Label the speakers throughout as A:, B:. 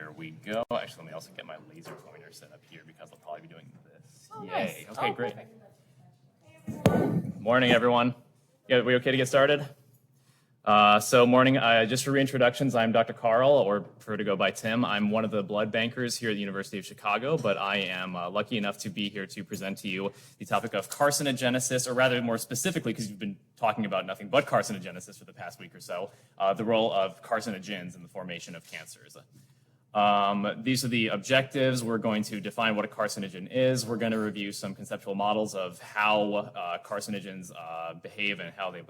A: There we go. Actually, let me also get my laser pointer set up here because I'll probably be doing this.
B: Oh,
A: Yay.
B: nice.
A: Okay,
B: Oh,
A: great.
B: perfect.
A: Morning, everyone. Yeah, we okay to get started? Morning, just for reintroductions, I'm Dr. Carl, or prefer to go by Tim. I'm one of the blood bankers here at the University of Chicago, but I am lucky enough to be here to present to you the topic of carcinogenesis, or rather more specifically, because you've been talking about nothing but carcinogenesis for the past week or so, the role of carcinogens in the formation of cancers. These are the objectives. We're going to define what a carcinogen is. We're going to review some conceptual models of how carcinogens behave and how they...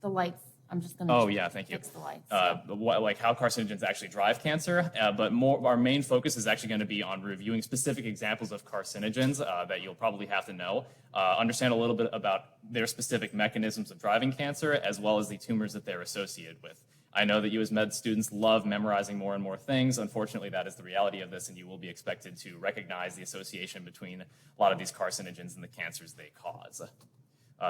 B: The lights. I'm just going to
A: thank you.
B: fix the lights.
A: Like how carcinogens actually drive cancer, but our main focus is actually going to be on reviewing specific examples of carcinogens that you'll probably have to know, understand a little bit about their specific mechanisms of driving cancer, as well as the tumors that they're associated with. I know that you as med students love memorizing more and more things. Unfortunately, that is the reality of this, and you will be expected to recognize the association between a lot of these carcinogens and the cancers they cause.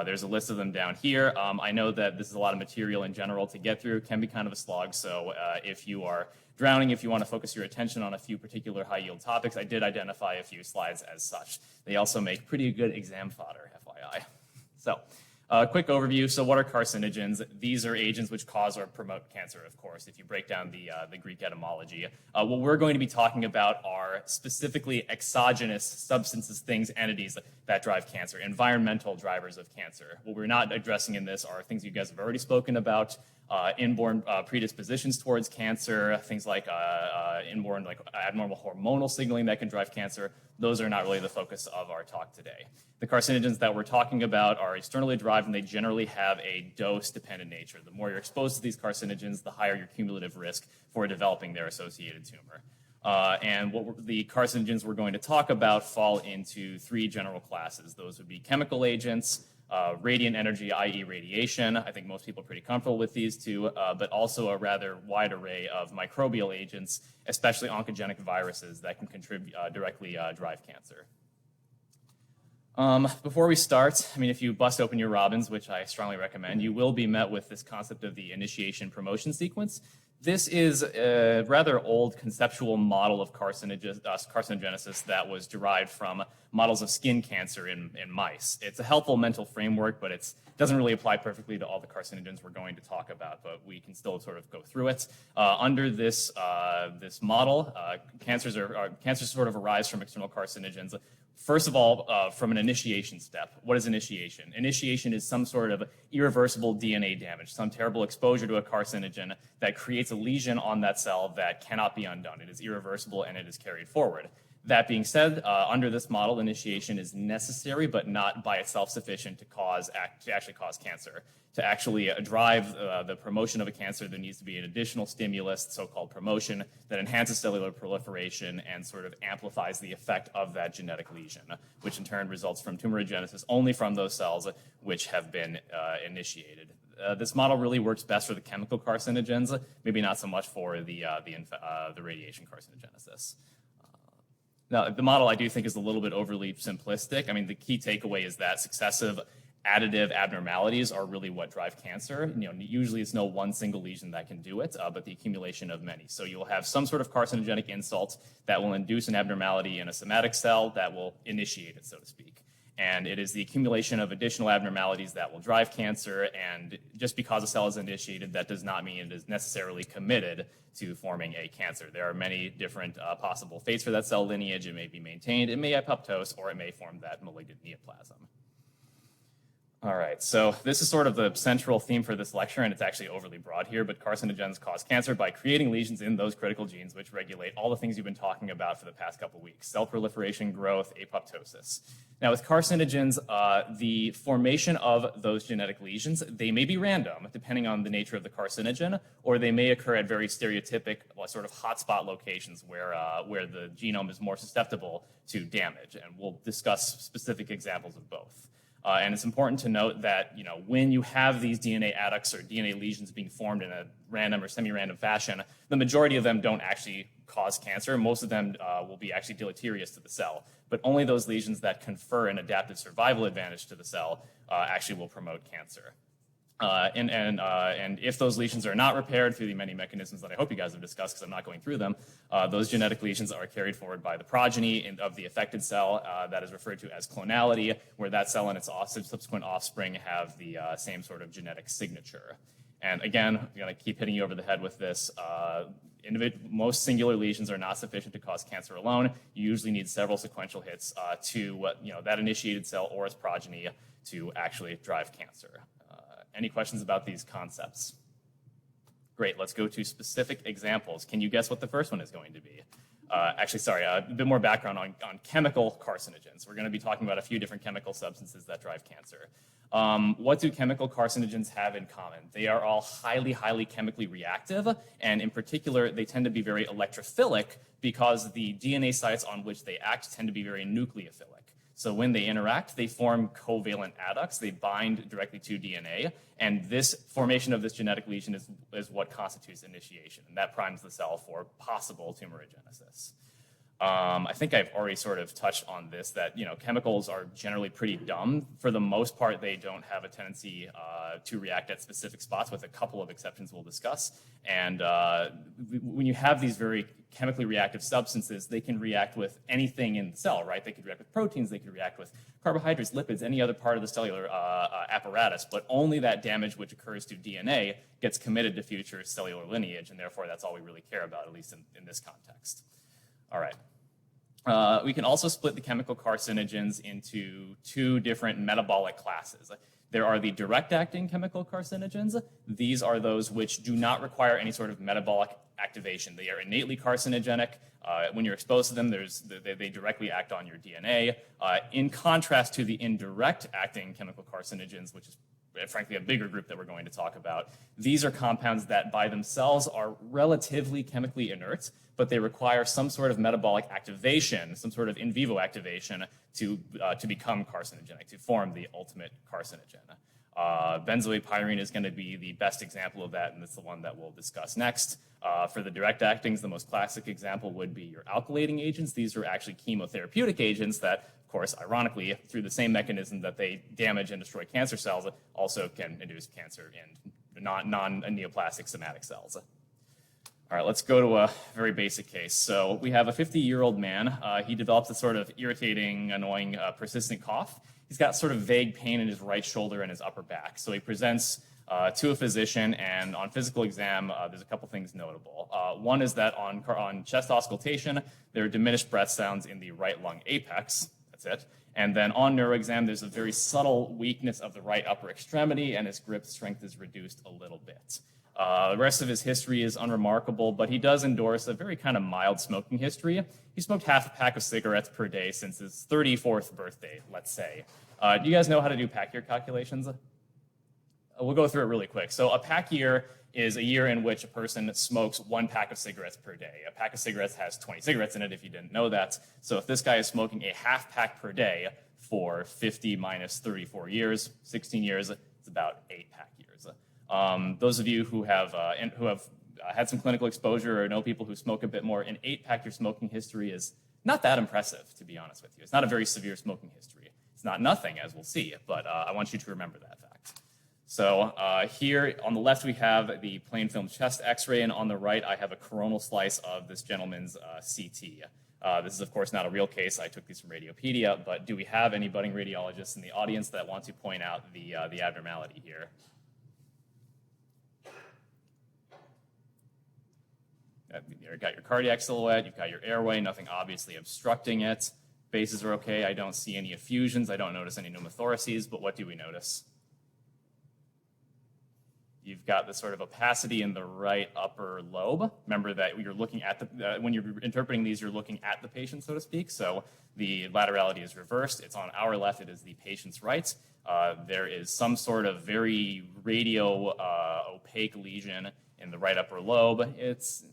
A: There's a list of them down here. I know that this is a lot of material in general to get through. It can be kind of a slog, so if you are drowning, if you want to focus your attention on a few particular high-yield topics, I did identify a few slides as such. They also make pretty good exam fodder, FYI. So, quick overview. So what are carcinogens? These are agents which cause or promote cancer, of course, if you break down the Greek etymology. What we're going to be talking about are specifically exogenous substances, things, entities that drive cancer, environmental drivers of cancer. What we're not addressing in this are things you guys have already spoken about, inborn predispositions towards cancer, things like inborn like abnormal hormonal signaling that can drive cancer. Those are not really the focus of our talk today. The carcinogens that we're talking about are externally derived, and they generally have a dose-dependent nature. The more you're exposed to these carcinogens, the higher your cumulative risk for developing their associated tumor. The carcinogens we're going to talk about fall into three general classes. Those would be chemical agents, radiant energy, i.e. radiation. I think most people are pretty comfortable with these two, but also a rather wide array of microbial agents, especially oncogenic viruses that can directly drive cancer. Before we start, if you bust open your Robbins, which I strongly recommend, you will be met with this concept of the initiation promotion sequence. This is a rather old conceptual model of carcinogenesis that was derived from models of skin cancer in mice. It's a helpful mental framework, but it doesn't really apply perfectly to all the carcinogens we're going to talk about, but we can still sort of go through it. Under this model, cancers sort of arise from external carcinogens. First of all, from an initiation step. What is initiation? Initiation is some sort of irreversible DNA damage, some terrible exposure to a carcinogen that creates a lesion on that cell that cannot be undone. It is irreversible and it is carried forward. That being said, under this model, initiation is necessary but not by itself sufficient to actually cause cancer. To actually drive the promotion of a cancer, there needs to be an additional stimulus, so-called promotion, that enhances cellular proliferation and sort of amplifies the effect of that genetic lesion, which in turn results from tumorigenesis only from those cells which have been initiated. This model really works best for the chemical carcinogens, maybe not so much for the radiation carcinogenesis. Now, the model I do think is a little bit overly simplistic. The key takeaway is that successive additive abnormalities are really what drive cancer. Usually it's no one single lesion that can do it, but the accumulation of many. So you'll have some sort of carcinogenic insult that will induce an abnormality in a somatic cell that will initiate it, so to speak. And it is the accumulation of additional abnormalities that will drive cancer, and just because a cell is initiated, that does not mean it is necessarily committed to forming a cancer. There are many different possible fates for that cell lineage. It may be maintained, it may apoptose, or it may form that malignant neoplasm. All right, so this is sort of the central theme for this lecture, and it's actually overly broad here, but carcinogens cause cancer by creating lesions in those critical genes which regulate all the things you've been talking about for the past couple weeks: cell proliferation, growth, apoptosis. Now, with carcinogens, the formation of those genetic lesions, they may be random, depending on the nature of the carcinogen, or they may occur at very stereotypic sort of hotspot locations where the genome is more susceptible to damage, and we'll discuss specific examples of both. And it's important to note that, when you have these DNA adducts or DNA lesions being formed in a random or semi-random fashion, the majority of them don't actually cause cancer. Most of them will be actually deleterious to the cell. But only those lesions that confer an adaptive survival advantage to the cell actually will promote cancer. And if those lesions are not repaired through the many mechanisms that I hope you guys have discussed, because I'm not going through them, those genetic lesions are carried forward by the progeny of the affected cell. That is referred to as clonality, where that cell and its subsequent offspring have the same sort of genetic signature. And again, I'm going to keep hitting you over the head with this. Most singular lesions are not sufficient to cause cancer alone. You usually need several sequential hits to that initiated cell or its progeny to actually drive cancer. Any questions about these concepts? Great, let's go to specific examples. Can you guess what the first one is going to be? A bit more background on chemical carcinogens. We're going to be talking about a few different chemical substances that drive cancer. What do chemical carcinogens have in common? They are all highly, highly chemically reactive, and in particular, they tend to be very electrophilic because the DNA sites on which they act tend to be very nucleophilic. So when they interact, they form covalent adducts. They bind directly to DNA, and this formation of this genetic lesion is what constitutes initiation, and that primes the cell for possible tumorigenesis. I think I've already sort of touched on this, that chemicals are generally pretty dumb. For the most part, they don't have a tendency to react at specific spots, with a couple of exceptions we'll discuss. And when you have these very chemically reactive substances, they can react with anything in the cell, right? They could react with proteins, they could react with carbohydrates, lipids, any other part of the cellular apparatus, but only that damage which occurs to DNA gets committed to future cellular lineage, and therefore that's all we really care about, at least in this context. All right. We can also split the chemical carcinogens into two different metabolic classes. There are the direct-acting chemical carcinogens. These are those which do not require any sort of metabolic activation. They are innately carcinogenic. When you're exposed to them, they directly act on your DNA. In contrast to the indirect-acting chemical carcinogens, which is frankly a bigger group that we're going to talk about, these are compounds that by themselves are relatively chemically inert, but they require some sort of metabolic activation, some sort of in vivo activation to become carcinogenic, to form the ultimate carcinogen. Benzoate pyrene is going to be the best example of that, and it's the one that we'll discuss next. For the direct actings, the most classic example would be your alkylating agents. These are actually chemotherapeutic agents that, of course, ironically, through the same mechanism that they damage and destroy cancer cells, also can induce cancer in non-neoplastic somatic cells. All right, let's go to a very basic case. So we have a 50-year-old man. He develops a sort of irritating, annoying, persistent cough. He's got sort of vague pain in his right shoulder and his upper back. So he presents to a physician, and on physical exam, there's a couple things notable. One is that on chest auscultation, there are diminished breath sounds in the right lung apex. That's it. And then on neuroexam, there's a very subtle weakness of the right upper extremity, and his grip strength is reduced a little bit. The rest of his history is unremarkable, but he does endorse a very kind of mild smoking history. He smoked half a pack of cigarettes per day since his 34th birthday, let's say. Do you guys know how to do pack year calculations? We'll go through it really quick. So a pack year is a year in which a person smokes 1 pack of cigarettes per day. A pack of cigarettes has 20 cigarettes in it, if you didn't know that. So if this guy is smoking a half pack per day for 50 minus 34 years, 16 years, it's about 8 pack years. Those of you who have had some clinical exposure or know people who smoke a bit more, an 8-pack year smoking history is not that impressive, to be honest with you. It's not a very severe smoking history. It's not nothing, as we'll see, but I want you to remember that fact. So here on the left, we have the plain film chest x-ray, and on the right, I have a coronal slice of this gentleman's CT. This is, of course, not a real case. I took these from Radiopedia, but do we have any budding radiologists in the audience that want to point out the abnormality here? You've got your cardiac silhouette, you've got your airway, nothing obviously obstructing it. Bases are okay. I don't see any effusions. I don't notice any pneumothoraces, but what do we notice? You've got this sort of opacity in the right upper lobe. Remember that you're looking at when you're interpreting these, you're looking at the patient, so to speak. So the laterality is reversed. It's on our left. It is the patient's right. There is some sort of very opaque lesion in the right upper lobe. It's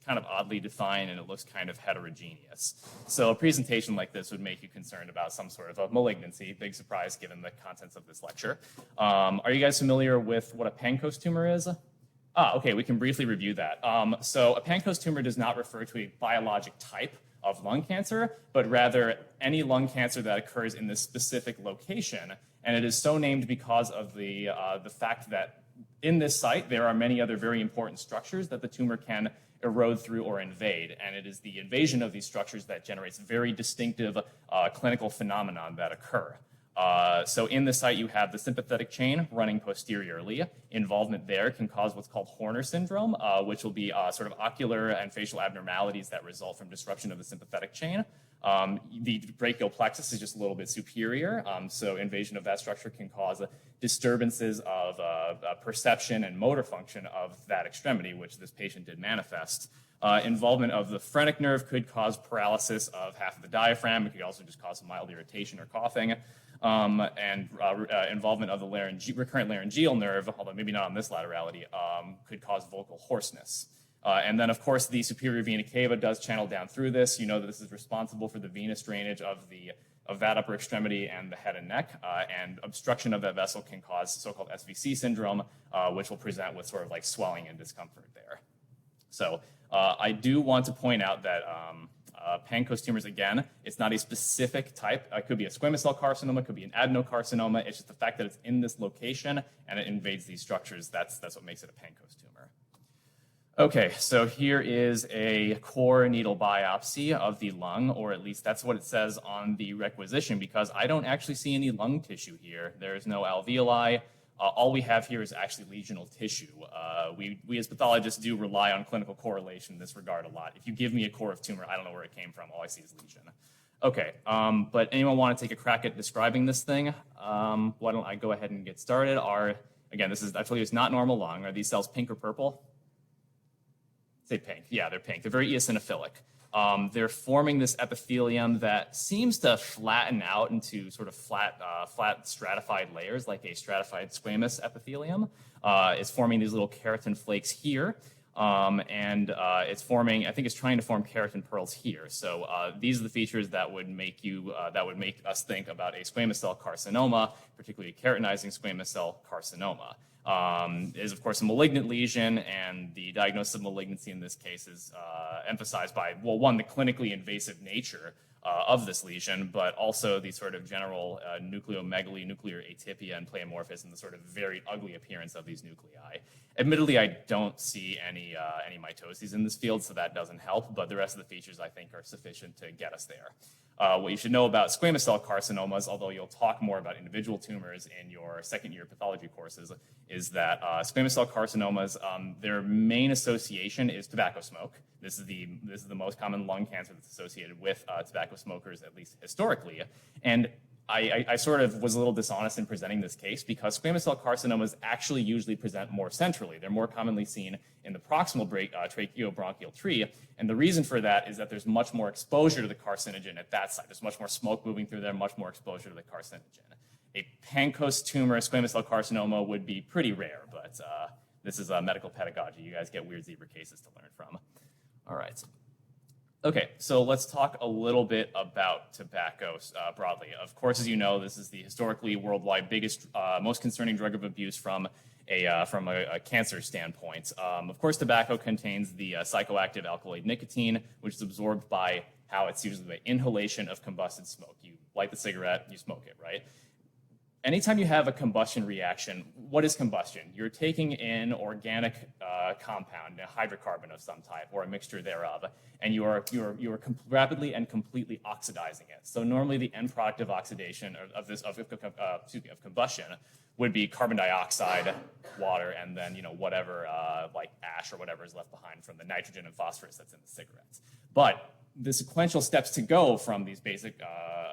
A: kind of oddly defined, and it looks kind of heterogeneous. So a presentation like this would make you concerned about some sort of a malignancy. Big surprise given the contents of this lecture. Are you guys familiar with what a Pancoast tumor is? Okay, we can briefly review that. So a Pancoast tumor does not refer to a biologic type of lung cancer, but rather any lung cancer that occurs in this specific location. And it is so named because of the fact that in this site, there are many other very important structures that the tumor can erode through or invade. And it is the invasion of these structures that generates very distinctive clinical phenomenon that occur. So in the site, you have the sympathetic chain running posteriorly. Involvement there can cause what's called Horner syndrome, which will be sort of ocular and facial abnormalities that result from disruption of the sympathetic chain. The brachial plexus is just a little bit superior, so invasion of that structure can cause disturbances of perception and motor function of that extremity, which this patient did manifest. Involvement of the phrenic nerve could cause paralysis of half of the diaphragm. It could also just cause some mild irritation or coughing. Involvement of the recurrent laryngeal nerve, although maybe not on this laterality, could cause vocal hoarseness. And then, of course, the superior vena cava does channel down through this. You know that this is responsible for the venous drainage of that upper extremity and the head and neck. And obstruction of that vessel can cause so-called SVC syndrome, which will present with sort of like swelling and discomfort there. So I do want to point out that Pancoast tumors, again, it's not a specific type. It could be a squamous cell carcinoma, it could be an adenocarcinoma. It's just the fact that it's in this location and it invades these structures. That's what makes it a Pancoast tumor. Okay, so here is a core needle biopsy of the lung, or at least that's what it says on the requisition, because I don't actually see any lung tissue here. There's no alveoli. All we have here is actually lesional tissue. We as pathologists do rely on clinical correlation in this regard a lot. If you give me a core of tumor, I don't know where it came from. All I see is lesion. Okay, but anyone want to take a crack at describing this thing? Why don't I go ahead and get started? Again, I told you it's not normal lung. Are these cells pink or purple? Say pink. Yeah, they're pink. They're very eosinophilic. They're forming this epithelium that seems to flatten out into sort of flat stratified layers, like a stratified squamous epithelium. It's forming these little keratin flakes here, and it's forming. I think it's trying to form keratin pearls here. So these are the features that would make us think about a squamous cell carcinoma, particularly a keratinizing squamous cell carcinoma. Is of course a malignant lesion, and the diagnosis of malignancy in this case is emphasized by, well, one, the clinically invasive nature of this lesion, but also the sort of general nucleomegaly, nuclear atypia, and pleomorphism, the sort of very ugly appearance of these nuclei. Admittedly, I don't see any mitoses in this field, so that doesn't help, but the rest of the features I think are sufficient to get us there. What you should know about squamous cell carcinomas, although you'll talk more about individual tumors in your second-year pathology courses, is that squamous cell carcinomas, their main association is tobacco smoke. This is the most common lung cancer that's associated with tobacco smokers, at least historically. And I sort of was a little dishonest in presenting this case because squamous cell carcinomas actually usually present more centrally. They're more commonly seen in the proximal tracheobronchial tree. And the reason for that is that there's much more exposure to the carcinogen at that site. There's much more smoke moving through there, much more exposure to the carcinogen. A Pancoast tumor, squamous cell carcinoma, would be pretty rare, but this is medical pedagogy. You guys get weird zebra cases to learn from. All right. Okay, so let's talk a little bit about tobacco broadly. Of course, as you know, this is the historically worldwide biggest, most concerning drug of abuse from a cancer standpoint. Of course, tobacco contains the psychoactive alkaloid nicotine, which is absorbed by how it's usually by inhalation of combusted smoke. You light the cigarette, you smoke it, right? Anytime you have a combustion reaction, what is combustion? You're taking in organic compound, a hydrocarbon of some type, or a mixture thereof, and you are rapidly and completely oxidizing it. So normally the end product of oxidation of combustion would be carbon dioxide, water, and then whatever like ash or whatever is left behind from the nitrogen and phosphorus that's in the cigarettes. But the sequential steps to go from these basic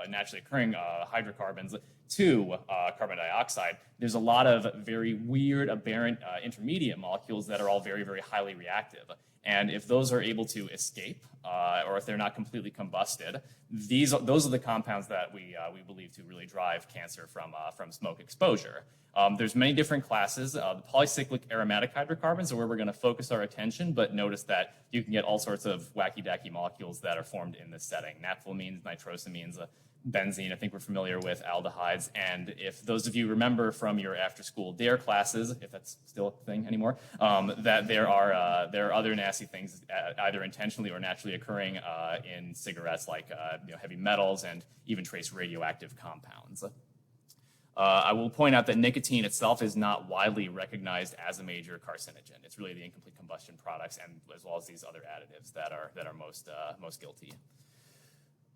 A: naturally occurring hydrocarbons to carbon dioxide, there's a lot of very weird, aberrant intermediate molecules that are all very, very highly reactive. And if those are able to escape, or if they're not completely combusted, those are the compounds that we believe to really drive cancer from smoke exposure. There's many different classes. The polycyclic aromatic hydrocarbons are where we're going to focus our attention, but notice that you can get all sorts of wacky-dacky molecules that are formed in this setting. Naphthalamines, nitrosamines, benzene, I think we're familiar with, aldehydes, and if those of you remember from your after-school DARE classes, if that's still a thing anymore, that there are other nasty things either intentionally or naturally occurring in cigarettes, like heavy metals and even trace radioactive compounds. I will point out that nicotine itself is not widely recognized as a major carcinogen. It's really the incomplete combustion products, and as well as these other additives that are most guilty.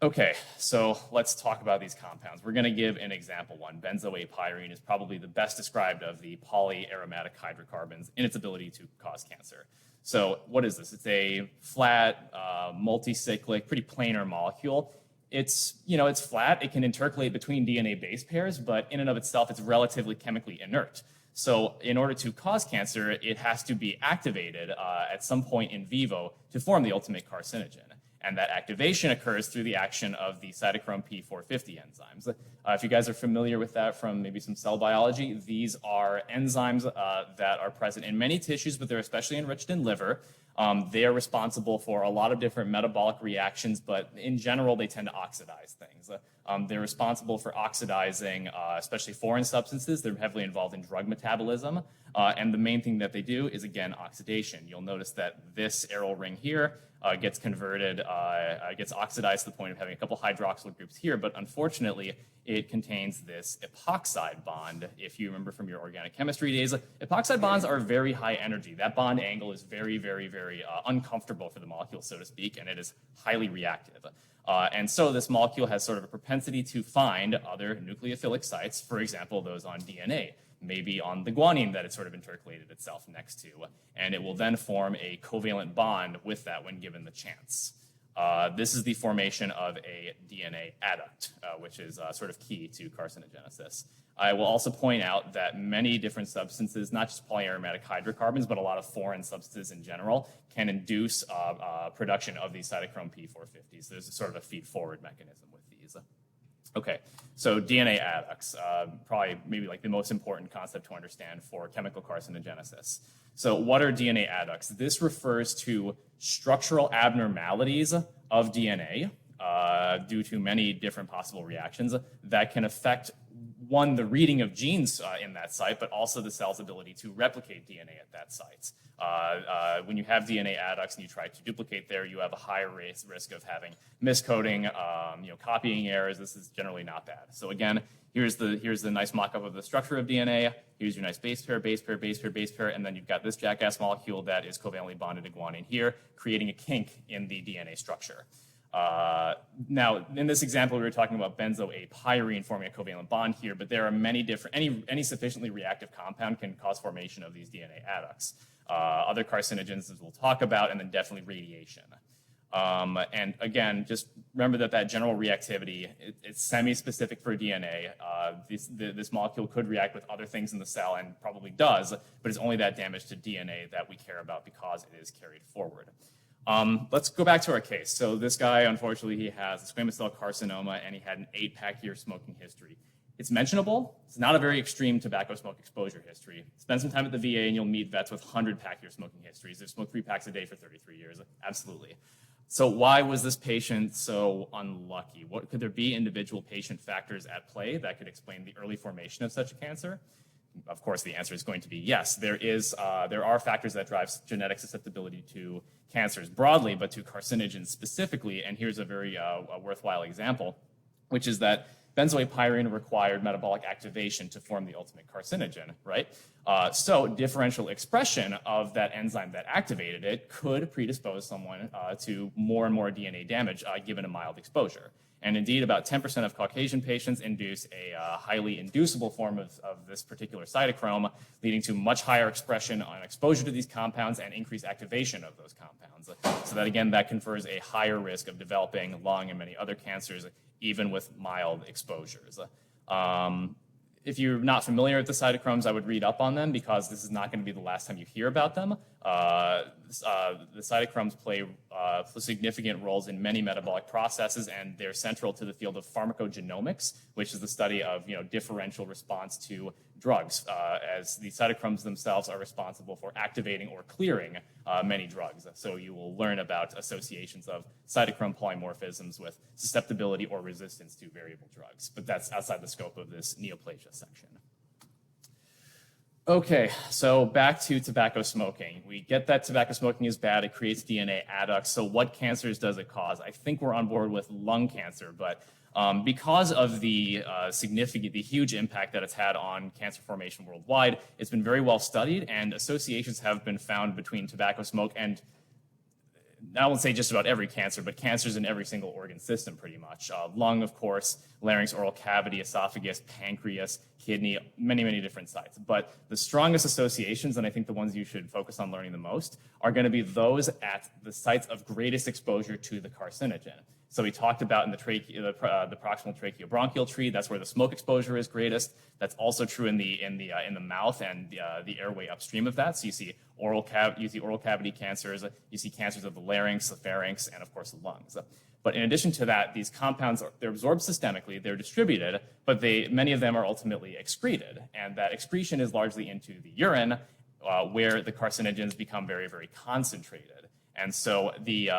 A: Okay, so let's talk about these compounds. We're going to give an example one. Benzoate-pyrene is probably the best described of the polyaromatic hydrocarbons in its ability to cause cancer. So what is this? It's a flat, multicyclic, pretty planar molecule. It's flat. It can intercalate between DNA base pairs, but in and of itself, it's relatively chemically inert. So in order to cause cancer, it has to be activated at some point in vivo to form the ultimate carcinogen. And that activation occurs through the action of the cytochrome P450 enzymes. If you guys are familiar with that from maybe some cell biology, these are enzymes that are present in many tissues, but they're especially enriched in liver. They are responsible for a lot of different metabolic reactions, but in general, they tend to oxidize things. They're responsible for oxidizing, especially foreign substances. They're heavily involved in drug metabolism. And the main thing that they do is, again, oxidation. You'll notice that this aryl ring here gets converted, gets oxidized to the point of having a couple hydroxyl groups here, but unfortunately, it contains this epoxide bond. If you remember from your organic chemistry days, epoxide bonds are very high energy. That bond angle is very, very, very uncomfortable for the molecule, so to speak, and it is highly reactive. And so this molecule has sort of a propensity to find other nucleophilic sites, for example, those on DNA, maybe on the guanine that it sort of intercalated itself next to, and it will then form a covalent bond with that when given the chance. This is the formation of a DNA adduct, which is sort of key to carcinogenesis. I will also point out that many different substances, not just polyaromatic hydrocarbons, but a lot of foreign substances in general, can induce production of these cytochrome P450s. There's a sort of a feed-forward mechanism with these. Okay, so DNA adducts, probably maybe like the most important concept to understand for chemical carcinogenesis. So what are DNA adducts? This refers to structural abnormalities of DNA due to many different possible reactions that can affect, one, the reading of genes in that site, but also the cell's ability to replicate DNA at that site. When you have DNA adducts and you try to duplicate there, you have a higher risk of having miscoding, copying errors. This is generally not bad. So again, here's the nice mock-up of the structure of DNA. Here's your nice base pair, base pair, base pair, base pair, and then you've got this jackass molecule that is covalently bonded to guanine here, creating a kink in the DNA structure. Now, in this example, we were talking about benzoate-pyrene forming a covalent bond here, but there are many different, any sufficiently reactive compound can cause formation of these DNA adducts. Other carcinogens, as we'll talk about, and then definitely radiation. And again, just remember that general reactivity, it's semi-specific for DNA. This molecule could react with other things in the cell and probably does, but it's only that damage to DNA that we care about because it is carried forward. Let's go back to our case. So this guy, unfortunately, he has a squamous cell carcinoma, and he had an 8-pack year smoking history. It's mentionable. It's not a very extreme tobacco smoke exposure history. Spend some time at the VA, and you'll meet vets with 100-pack year smoking histories. They've smoked 3 packs a day for 33 years. Absolutely. So why was this patient so unlucky? Could there be individual patient factors at play that could explain the early formation of such a cancer? Of course, the answer is going to be yes. There are factors that drive genetic susceptibility to cancers broadly, but to carcinogens specifically. And here's a very worthwhile example, which is that benzoate-pyrene required metabolic activation to form the ultimate carcinogen, right? So differential expression of that enzyme that activated it could predispose someone to more and more DNA damage given a mild exposure. And indeed, about 10% of Caucasian patients induce a highly inducible form of this particular cytochrome, leading to much higher expression on exposure to these compounds and increased activation of those compounds. So that, again, that confers a higher risk of developing lung and many other cancers, even with mild exposures. If you're not familiar with the cytochromes, I would read up on them because this is not going to be the last time you hear about them. The cytochromes play significant roles in many metabolic processes, and they're central to the field of pharmacogenomics, which is the study of differential response to drugs, as the cytochromes themselves are responsible for activating or clearing many drugs. So you will learn about associations of cytochrome polymorphisms with susceptibility or resistance to variable drugs. But that's outside the scope of this neoplasia section. Okay, so back to tobacco smoking. We get that tobacco smoking is bad. It creates DNA adducts. So what cancers does it cause? I think we're on board with lung cancer, but Because of the huge impact that it's had on cancer formation worldwide, it's been very well studied, and associations have been found between tobacco smoke and, I won't say just about every cancer, but cancers in every single organ system pretty much. Lung, of course, larynx, oral cavity, esophagus, pancreas, kidney, many, many different sites. But the strongest associations, and I think the ones you should focus on learning the most, are going to be those at the sites of greatest exposure to the carcinogen. So we talked about in the proximal tracheobronchial tree, that's where the smoke exposure is greatest. That's also true in the mouth and the airway upstream of that. So you see oral cavity cancers, you see cancers of the larynx, the pharynx, and of course the lungs. But in addition to that, these compounds they're absorbed systemically, they're distributed, but many of them are ultimately excreted, and that excretion is largely into the urine, where the carcinogens become very, very concentrated. And so the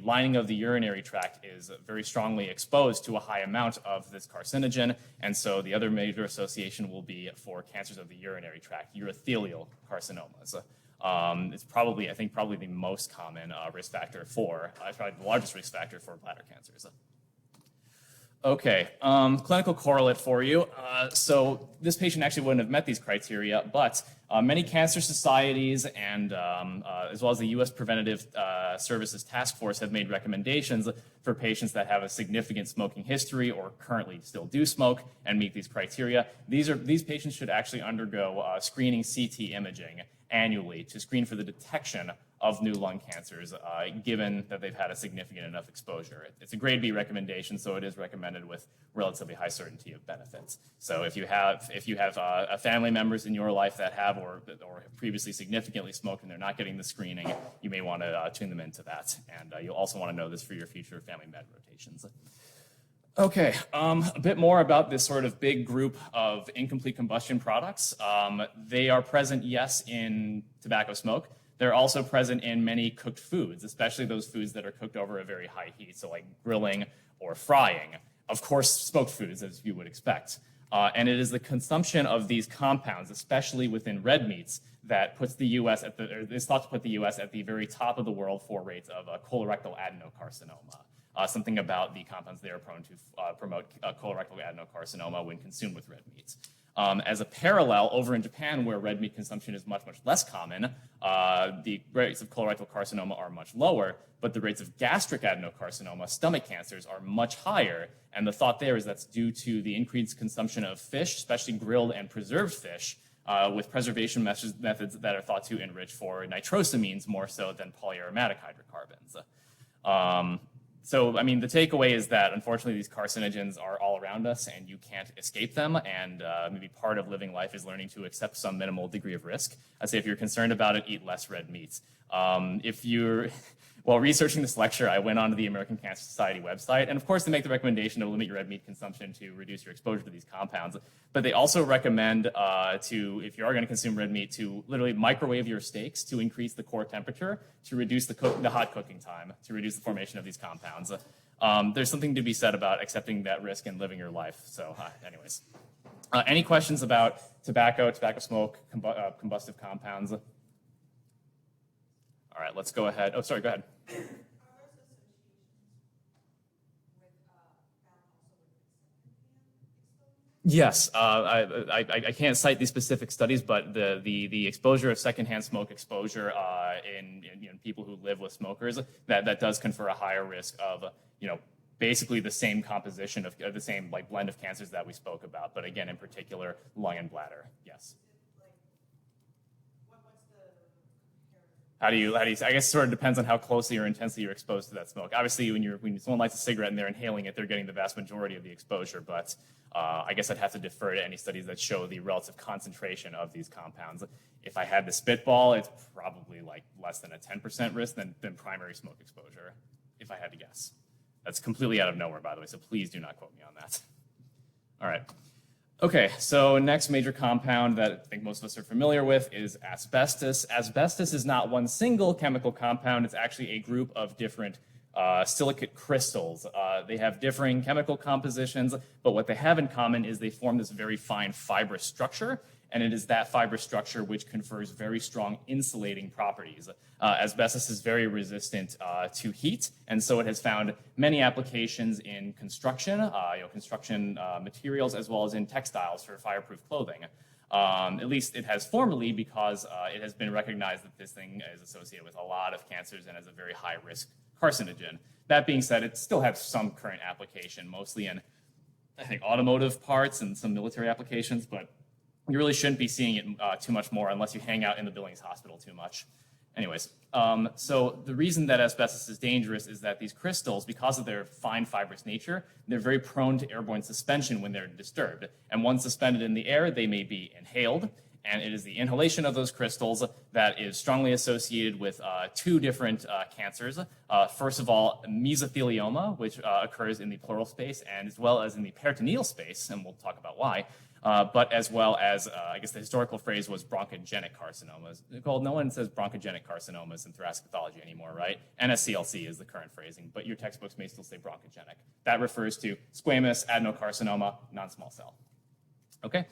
A: lining of the urinary tract is very strongly exposed to a high amount of this carcinogen. And so the other major association will be for cancers of the urinary tract, urothelial carcinomas. It's probably the most common risk factor probably the largest risk factor for bladder cancers. Okay, clinical correlate for you. So this patient actually wouldn't have met these criteria, but many cancer societies and as well as the U.S. Preventative Services Task Force have made recommendations for patients that have a significant smoking history or currently still do smoke and meet these criteria. These patients should actually undergo screening CT imaging annually to screen for the detection of new lung cancers, given that they've had a significant enough exposure. It's a grade B recommendation, so it is recommended with relatively high certainty of benefits. So if you have family members in your life that have or have previously significantly smoked and they're not getting the screening, you may want to tune them into that. And you'll also want to know this for your future family med rotations. Okay, a bit more about this sort of big group of incomplete combustion products. They are present, yes, in tobacco smoke. They're also present in many cooked foods, especially those foods that are cooked over a very high heat, so like grilling or frying. Of course, smoked foods, as you would expect. And it is the consumption of these compounds, especially within red meats, that puts the U.S. is thought to put the U.S. at the very top of the world for rates of colorectal adenocarcinoma. Something about the compounds they are prone to promote colorectal adenocarcinoma when consumed with red meats. As a parallel, over in Japan, where red meat consumption is much, much less common, the rates of colorectal carcinoma are much lower, but the rates of gastric adenocarcinoma, stomach cancers, are much higher. And the thought there is that's due to the increased consumption of fish, especially grilled and preserved fish, with preservation methods that are thought to enrich for nitrosamines more so than polyaromatic hydrocarbons. So, I mean, the takeaway is that, unfortunately, these carcinogens are all around us, and you can't escape them, and maybe part of living life is learning to accept some minimal degree of risk. I'd say if you're concerned about it, eat less red meats. While researching this lecture, I went onto the American Cancer Society website, and of course, they make the recommendation to limit your red meat consumption to reduce your exposure to these compounds. But they also recommend if you are going to consume red meat, to literally microwave your steaks to increase the core temperature, to reduce the hot cooking time, to reduce the formation of these compounds. There's something to be said about accepting that risk and living your life. So, anyways, any questions about tobacco smoke, combustive compounds? All right, let's go ahead. Oh, sorry, go ahead. Yes, I can't cite these specific studies, but the exposure of secondhand smoke exposure in people who live with smokers, that does confer a higher risk of basically the same composition of the same blend of cancers that we spoke about, but again, in particular, lung and bladder. Yes. How do you, I guess it sort of depends on how closely or intensely you're exposed to that smoke. Obviously, when someone lights a cigarette and they're inhaling it, they're getting the vast majority of the exposure, but I guess I'd have to defer to any studies that show the relative concentration of these compounds. If I had to spitball, it's probably less than a 10% risk than primary smoke exposure, if I had to guess. That's completely out of nowhere, by the way, so please do not quote me on that. All right. Okay, so next major compound that I think most of us are familiar with is asbestos. Asbestos is not one single chemical compound. It's actually a group of different silicate crystals. They have differing chemical compositions, but what they have in common is they form this very fine fibrous structure, and it is that fiber structure which confers very strong insulating properties. Asbestos is very resistant to heat, and so it has found many applications in construction, construction materials, as well as in textiles for fireproof clothing. At least it has formally, because it has been recognized that this thing is associated with a lot of cancers and is a very high-risk carcinogen. That being said, it still has some current application, mostly in, I think, automotive parts and some military applications, but you really shouldn't be seeing it too much more unless you hang out in the Billings Hospital too much. Anyways, so the reason that asbestos is dangerous is that these crystals, because of their fine fibrous nature, they're very prone to airborne suspension when they're disturbed. And once suspended in the air, they may be inhaled. And it is the inhalation of those crystals that is strongly associated with two different cancers. First of all, mesothelioma, which occurs in the pleural space, and as well as in the peritoneal space, and we'll talk about why. But as well as, I guess the historical phrase was bronchogenic carcinomas. No one says bronchogenic carcinomas in thoracic pathology anymore, right? NSCLC is the current phrasing, but your textbooks may still say bronchogenic. That refers to squamous adenocarcinoma, non-small cell. Okay?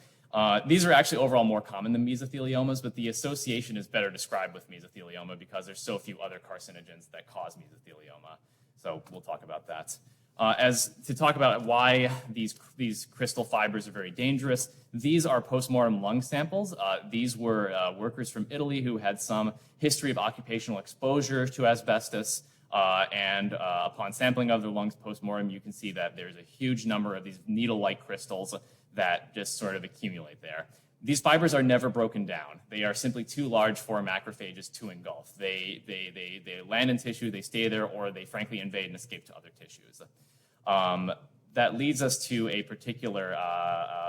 A: These are actually overall more common than mesotheliomas, but the association is better described with mesothelioma because there's so few other carcinogens that cause mesothelioma. So we'll talk about that. As to talk about why these crystal fibers are very dangerous, these are postmortem lung samples. These were workers from Italy who had some history of occupational exposure to asbestos, and upon sampling of their lungs postmortem, you can see that there's a huge number of these needle-like crystals that just sort of accumulate there. These fibers are never broken down. They are simply too large for macrophages to engulf. They land in tissue, they stay there, or they frankly invade and escape to other tissues. That leads us to a particular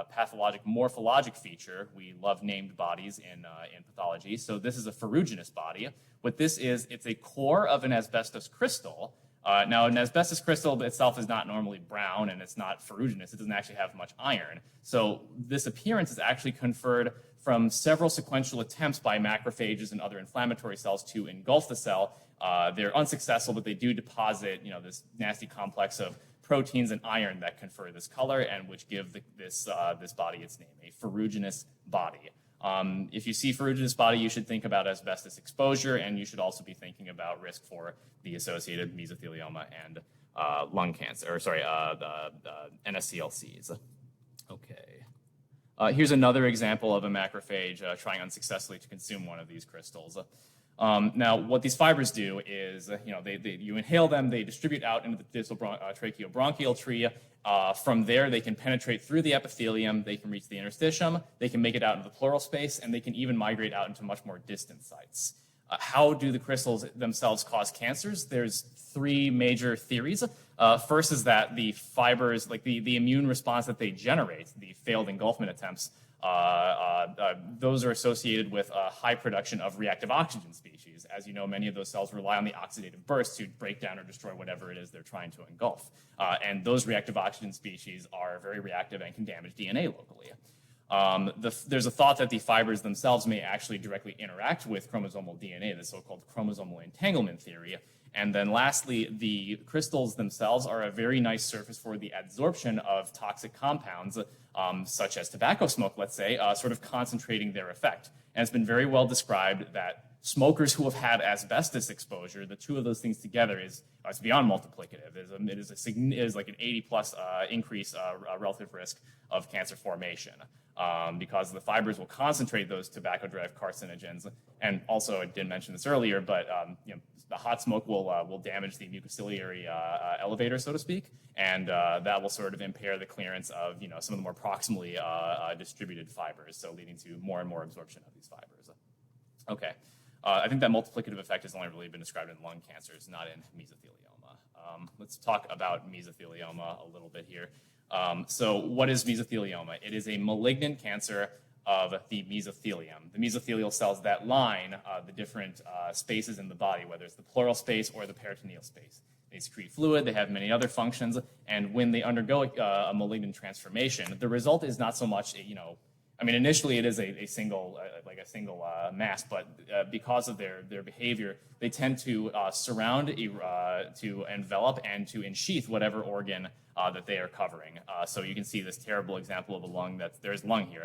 A: pathologic morphologic feature. We love named bodies in pathology. So this is a ferruginous body. What this is, it's a core of an asbestos crystal. Now, an asbestos crystal itself is not normally brown, and it's not ferruginous. It doesn't actually have much iron. So this appearance is actually conferred from several sequential attempts by macrophages and other inflammatory cells to engulf the cell. They're unsuccessful, but they do deposit, this nasty complex of proteins and iron that confer this color and which give this body its name, a ferruginous body. If you see ferruginous body, you should think about asbestos exposure, and you should also be thinking about risk for the associated mesothelioma and lung cancer, or sorry, NSCLCs. Okay. Here's another example of a macrophage trying unsuccessfully to consume one of these crystals. Now, what these fibers do is, you inhale them, they distribute out into the distal tracheobronchial tree. From there, they can penetrate through the epithelium, they can reach the interstitium, they can make it out into the pleural space, and they can even migrate out into much more distant sites. How do the crystals themselves cause cancers? There's three major theories. First is that the fibers, like the immune response that they generate, the failed engulfment attempts, those are associated with a high production of reactive oxygen species. As you know, many of those cells rely on the oxidative burst to break down or destroy whatever it is they're trying to engulf. And those reactive oxygen species are very reactive and can damage DNA locally. There's a thought that the fibers themselves may actually directly interact with chromosomal DNA, the so-called chromosomal entanglement theory. And then lastly, the crystals themselves are a very nice surface for the adsorption of toxic compounds, such as tobacco smoke, let's say, sort of concentrating their effect. And it's been very well described that smokers who have had asbestos exposure, the two of those things together is beyond multiplicative. It is like an 80+ increase relative risk of cancer formation, because the fibers will concentrate those tobacco-derived carcinogens. And also, I didn't mention this earlier, but the hot smoke will damage the mucociliary elevator, so to speak, and that will sort of impair the clearance of some of the more proximally distributed fibers, so leading to more and more absorption of these fibers. Okay. I think that multiplicative effect has only really been described in lung cancers, not in mesothelioma. Let's talk about mesothelioma a little bit here. So what is mesothelioma? It is a malignant cancer of the mesothelium. The mesothelial cells that line the different spaces in the body, whether it's the pleural space or the peritoneal space. They secrete fluid, they have many other functions, and when they undergo a malignant transformation, the result is not so much I mean, initially it is a single, mass, but because of their behavior, they tend to surround, to envelop, and to ensheath whatever organ that they are covering. So you can see this terrible example of a lung there's lung here,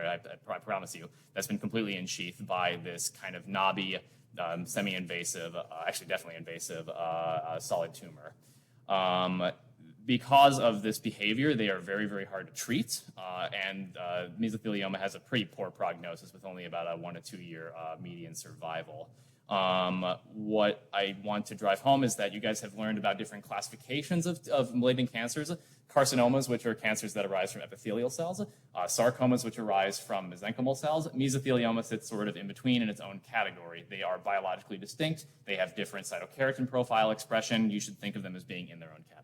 A: I promise you, that's been completely ensheathed by this kind of knobby, semi-invasive, actually definitely invasive solid tumor. Because of this behavior, they are very, very hard to treat, and mesothelioma has a pretty poor prognosis with only about a 1 to 2 year median survival. What I want to drive home is that you guys have learned about different classifications of malignant cancers. Carcinomas, which are cancers that arise from epithelial cells, sarcomas, which arise from mesenchymal cells. Mesothelioma sits sort of in between in its own category. They are biologically distinct. They have different cytokeratin profile expression. You should think of them as being in their own category.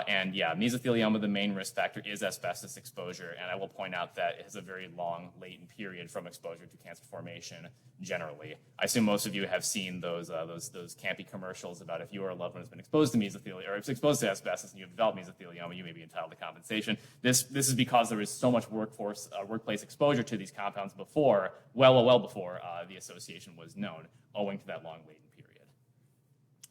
A: And yeah, mesothelioma, the main risk factor is asbestos exposure, and I will point out that it has a very long latent period from exposure to cancer formation generally. I assume most of you have seen those campy commercials about if you or a loved one has been exposed to mesothelioma, or if exposed to asbestos and you have developed mesothelioma, you may be entitled to compensation. This is because there is so much workplace exposure to these compounds before, well before the association was known, owing to that long latent period.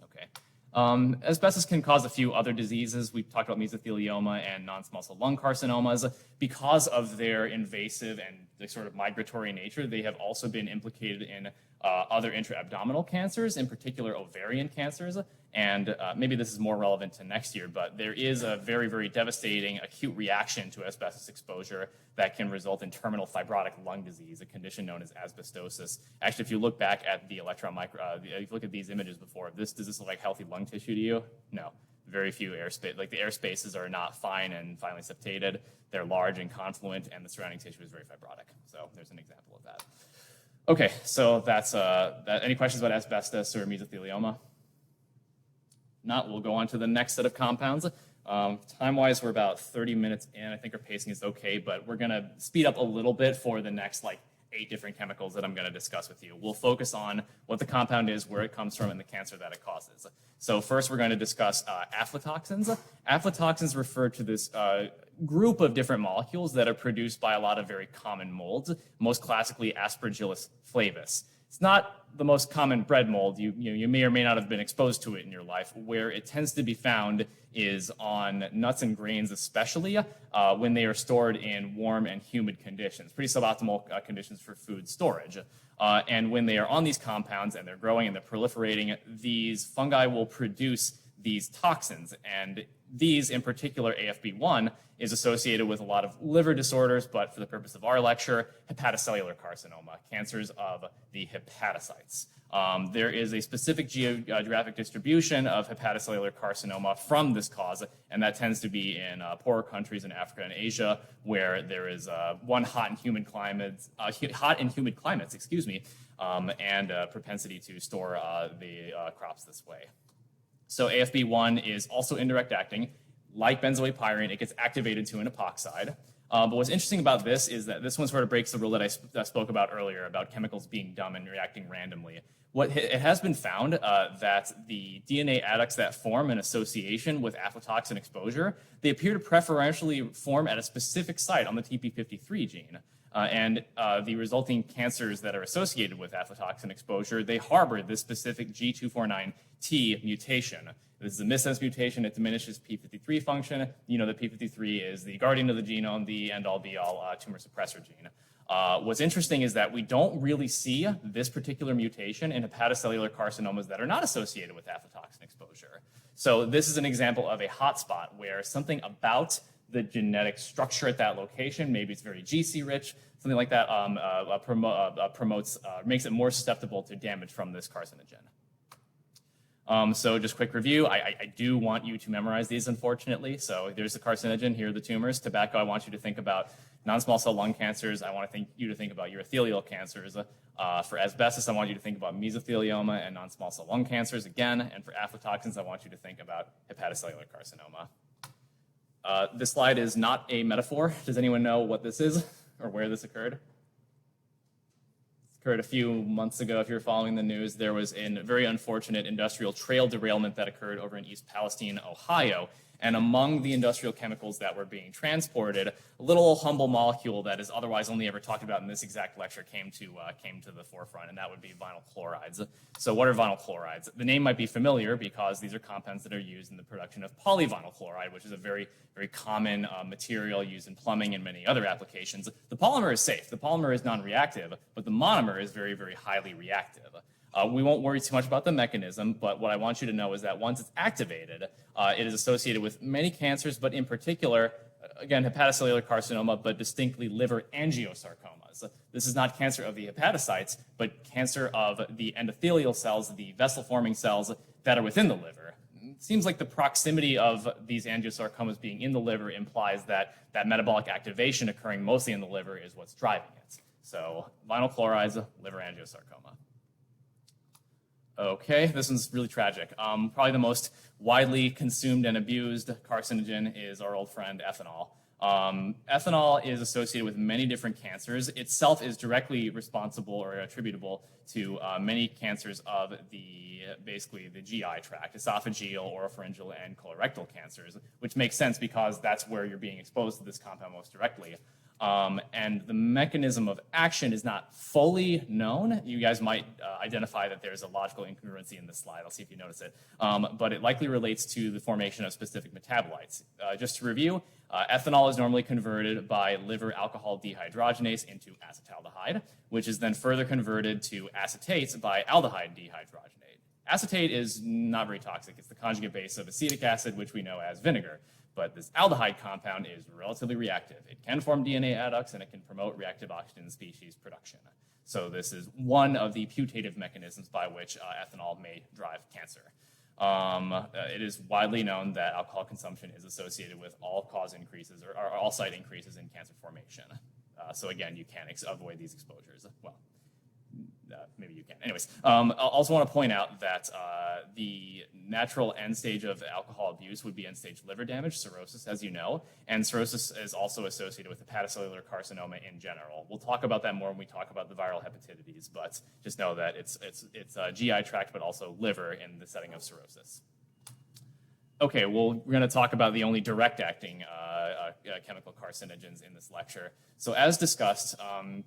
A: Okay. Asbestos can cause a few other diseases. We've talked about mesothelioma and non-small cell lung carcinomas. Because of their invasive and the sort of migratory nature, they have also been implicated in other intra-abdominal cancers, in particular ovarian cancers. And maybe this is more relevant to next year, but there is a very, very devastating acute reaction to asbestos exposure that can result in terminal fibrotic lung disease, a condition known as asbestosis. Actually, if you look back at the if you look at these images before, does this look like healthy lung tissue to you? No. Very few airspace, like the air spaces are not fine and finely septated. They're large and confluent, and the surrounding tissue is very fibrotic. So there's an example of that. Okay, so that's that. Any questions about asbestos or mesothelioma? Not, we'll go on to the next set of compounds. Time-wise, we're about 30 minutes in. I think our pacing is okay, but we're going to speed up a little bit for the next 8 different chemicals that I'm going to discuss with you. We'll focus on what the compound is, where it comes from, and the cancer that it causes. So first, we're going to discuss aflatoxins. Aflatoxins refer to this group of different molecules that are produced by a lot of very common molds, most classically Aspergillus flavus. It's not the most common bread mold. You may or may not have been exposed to it in your life. Where it tends to be found is on nuts and grains, especially when they are stored in warm and humid conditions, pretty suboptimal conditions for food storage. And when they are on these compounds and they're growing and they're proliferating, these fungi will produce these toxins. And these, in particular, AFB1, is associated with a lot of liver disorders, but for the purpose of our lecture, hepatocellular carcinoma, cancers of the hepatocytes. There is a specific geographic distribution of hepatocellular carcinoma from this cause, and that tends to be in poorer countries in Africa and Asia, where there is hot and humid climates, and propensity to store the crops this way. So AFB1 is also indirect acting. Like benzoate pyrene, it gets activated to an epoxide. But what's interesting about this is that this one sort of breaks the rule that I spoke about earlier about chemicals being dumb and reacting randomly. It has been found that the DNA adducts that form in association with aflatoxin exposure, they appear to preferentially form at a specific site on the TP53 gene. And the resulting cancers that are associated with aflatoxin exposure, they harbor this specific G249T mutation. This is a missense mutation. It diminishes p53 function. You know that p53 is the guardian of the genome, the end-all, be-all tumor suppressor gene. What's interesting is that we don't really see this particular mutation in hepatocellular carcinomas that are not associated with aflatoxin exposure. So this is an example of a hotspot where something about the genetic structure at that location, maybe it's very GC-rich, something like that, makes it more susceptible to damage from this carcinogen. So just quick review, I do want you to memorize these, unfortunately. So there's the carcinogen, here are the tumors. Tobacco, I want you to think about non-small cell lung cancers. I want you to think about urothelial cancers. For asbestos, I want you to think about mesothelioma and non-small cell lung cancers again. And for aflatoxins, I want you to think about hepatocellular carcinoma. This slide is not a metaphor. Does anyone know what this is or where this occurred? occurred a few months ago. If you're following the news, there was a very unfortunate industrial trail derailment that occurred over in East Palestine, Ohio. And among the industrial chemicals that were being transported, a little humble molecule that is otherwise only ever talked about in this exact lecture came to the forefront, and that would be vinyl chlorides. So what are vinyl chlorides? The name might be familiar because these are compounds that are used in the production of polyvinyl chloride, which is a very, very common material used in plumbing and many other applications. The polymer is safe. The polymer is non-reactive, but the monomer is very, very highly reactive. We won't worry too much about the mechanism, but what I want you to know is that once it's activated, it is associated with many cancers, but in particular, again, hepatocellular carcinoma, but distinctly liver angiosarcomas. This is not cancer of the hepatocytes, but cancer of the endothelial cells, the vessel-forming cells that are within the liver. It seems like the proximity of these angiosarcomas being in the liver implies that that metabolic activation occurring mostly in the liver is what's driving it. So vinyl chlorides, liver angiosarcoma. Okay, this one's really tragic. Probably the most widely consumed and abused carcinogen is our old friend ethanol. Ethanol is associated with many different cancers. Itself is directly responsible or attributable to many cancers of basically the GI tract, esophageal, oropharyngeal, and colorectal cancers, which makes sense because that's where you're being exposed to this compound most directly. And the mechanism of action is not fully known. You guys might identify that there's a logical incongruency in this slide. I'll see if you notice it. But it likely relates to the formation of specific metabolites. Just to review, ethanol is normally converted by liver alcohol dehydrogenase into acetaldehyde, which is then further converted to acetates by aldehyde dehydrogenase. Acetate is not very toxic. It's the conjugate base of acetic acid, which we know as vinegar. But this aldehyde compound is relatively reactive. It can form DNA adducts, and it can promote reactive oxygen species production. So this is one of the putative mechanisms by which ethanol may drive cancer. It is widely known that alcohol consumption is associated with all-cause increases or all-site increases in cancer formation. So again, you can avoid these exposures. Well, maybe you can. Anyways, I also want to point out that the natural end stage of alcohol abuse would be end-stage liver damage, cirrhosis, as you know, and cirrhosis is also associated with hepatocellular carcinoma in general. We'll talk about that more when we talk about the viral hepatitides, but just know that it's GI tract, but also liver in the setting of cirrhosis. Okay, well, we're going to talk about the only direct-acting chemical carcinogens in this lecture. So as discussed,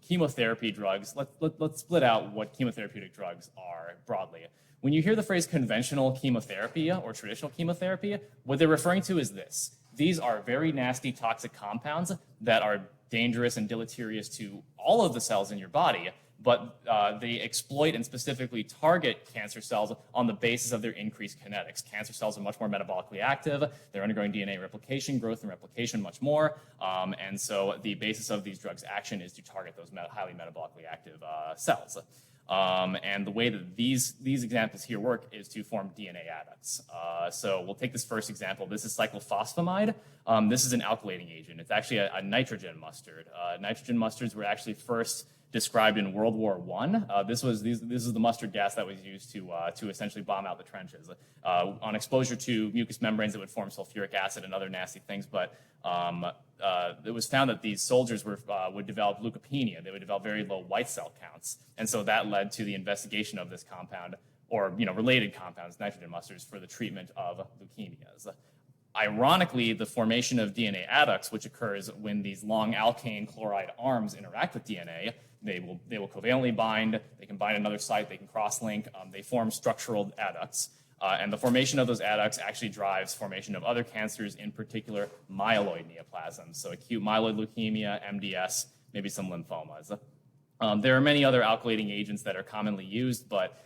A: chemotherapy drugs, let's split out what chemotherapeutic drugs are broadly. When you hear the phrase conventional chemotherapy or traditional chemotherapy, what they're referring to is this. These are very nasty toxic compounds that are dangerous and deleterious to all of the cells in your body, but they exploit and specifically target cancer cells on the basis of their increased kinetics. Cancer cells are much more metabolically active. They're undergoing DNA replication, growth and replication much more. And so the basis of these drugs' action is to target those highly metabolically active cells. And the way that these examples here work is to form DNA adducts. So we'll take this first example. This is cyclophosphamide. This is an alkylating agent. It's actually a nitrogen mustard. Nitrogen mustards were actually first described in World War I. This is the mustard gas that was used to essentially bomb out the trenches. On exposure to mucous membranes, it would form sulfuric acid and other nasty things, but it was found that these soldiers would develop leukopenia. They would develop very low white cell counts, and so that led to the investigation of this compound, or related compounds, nitrogen mustards, for the treatment of leukemias. Ironically, the formation of DNA adducts, which occurs when these long alkane chloride arms interact with DNA, they will covalently bind. They can bind another site. They can cross-link. They form structural adducts. And the formation of those adducts actually drives formation of other cancers, in particular myeloid neoplasms. So acute myeloid leukemia, MDS, maybe some lymphomas. There are many other alkylating agents that are commonly used, but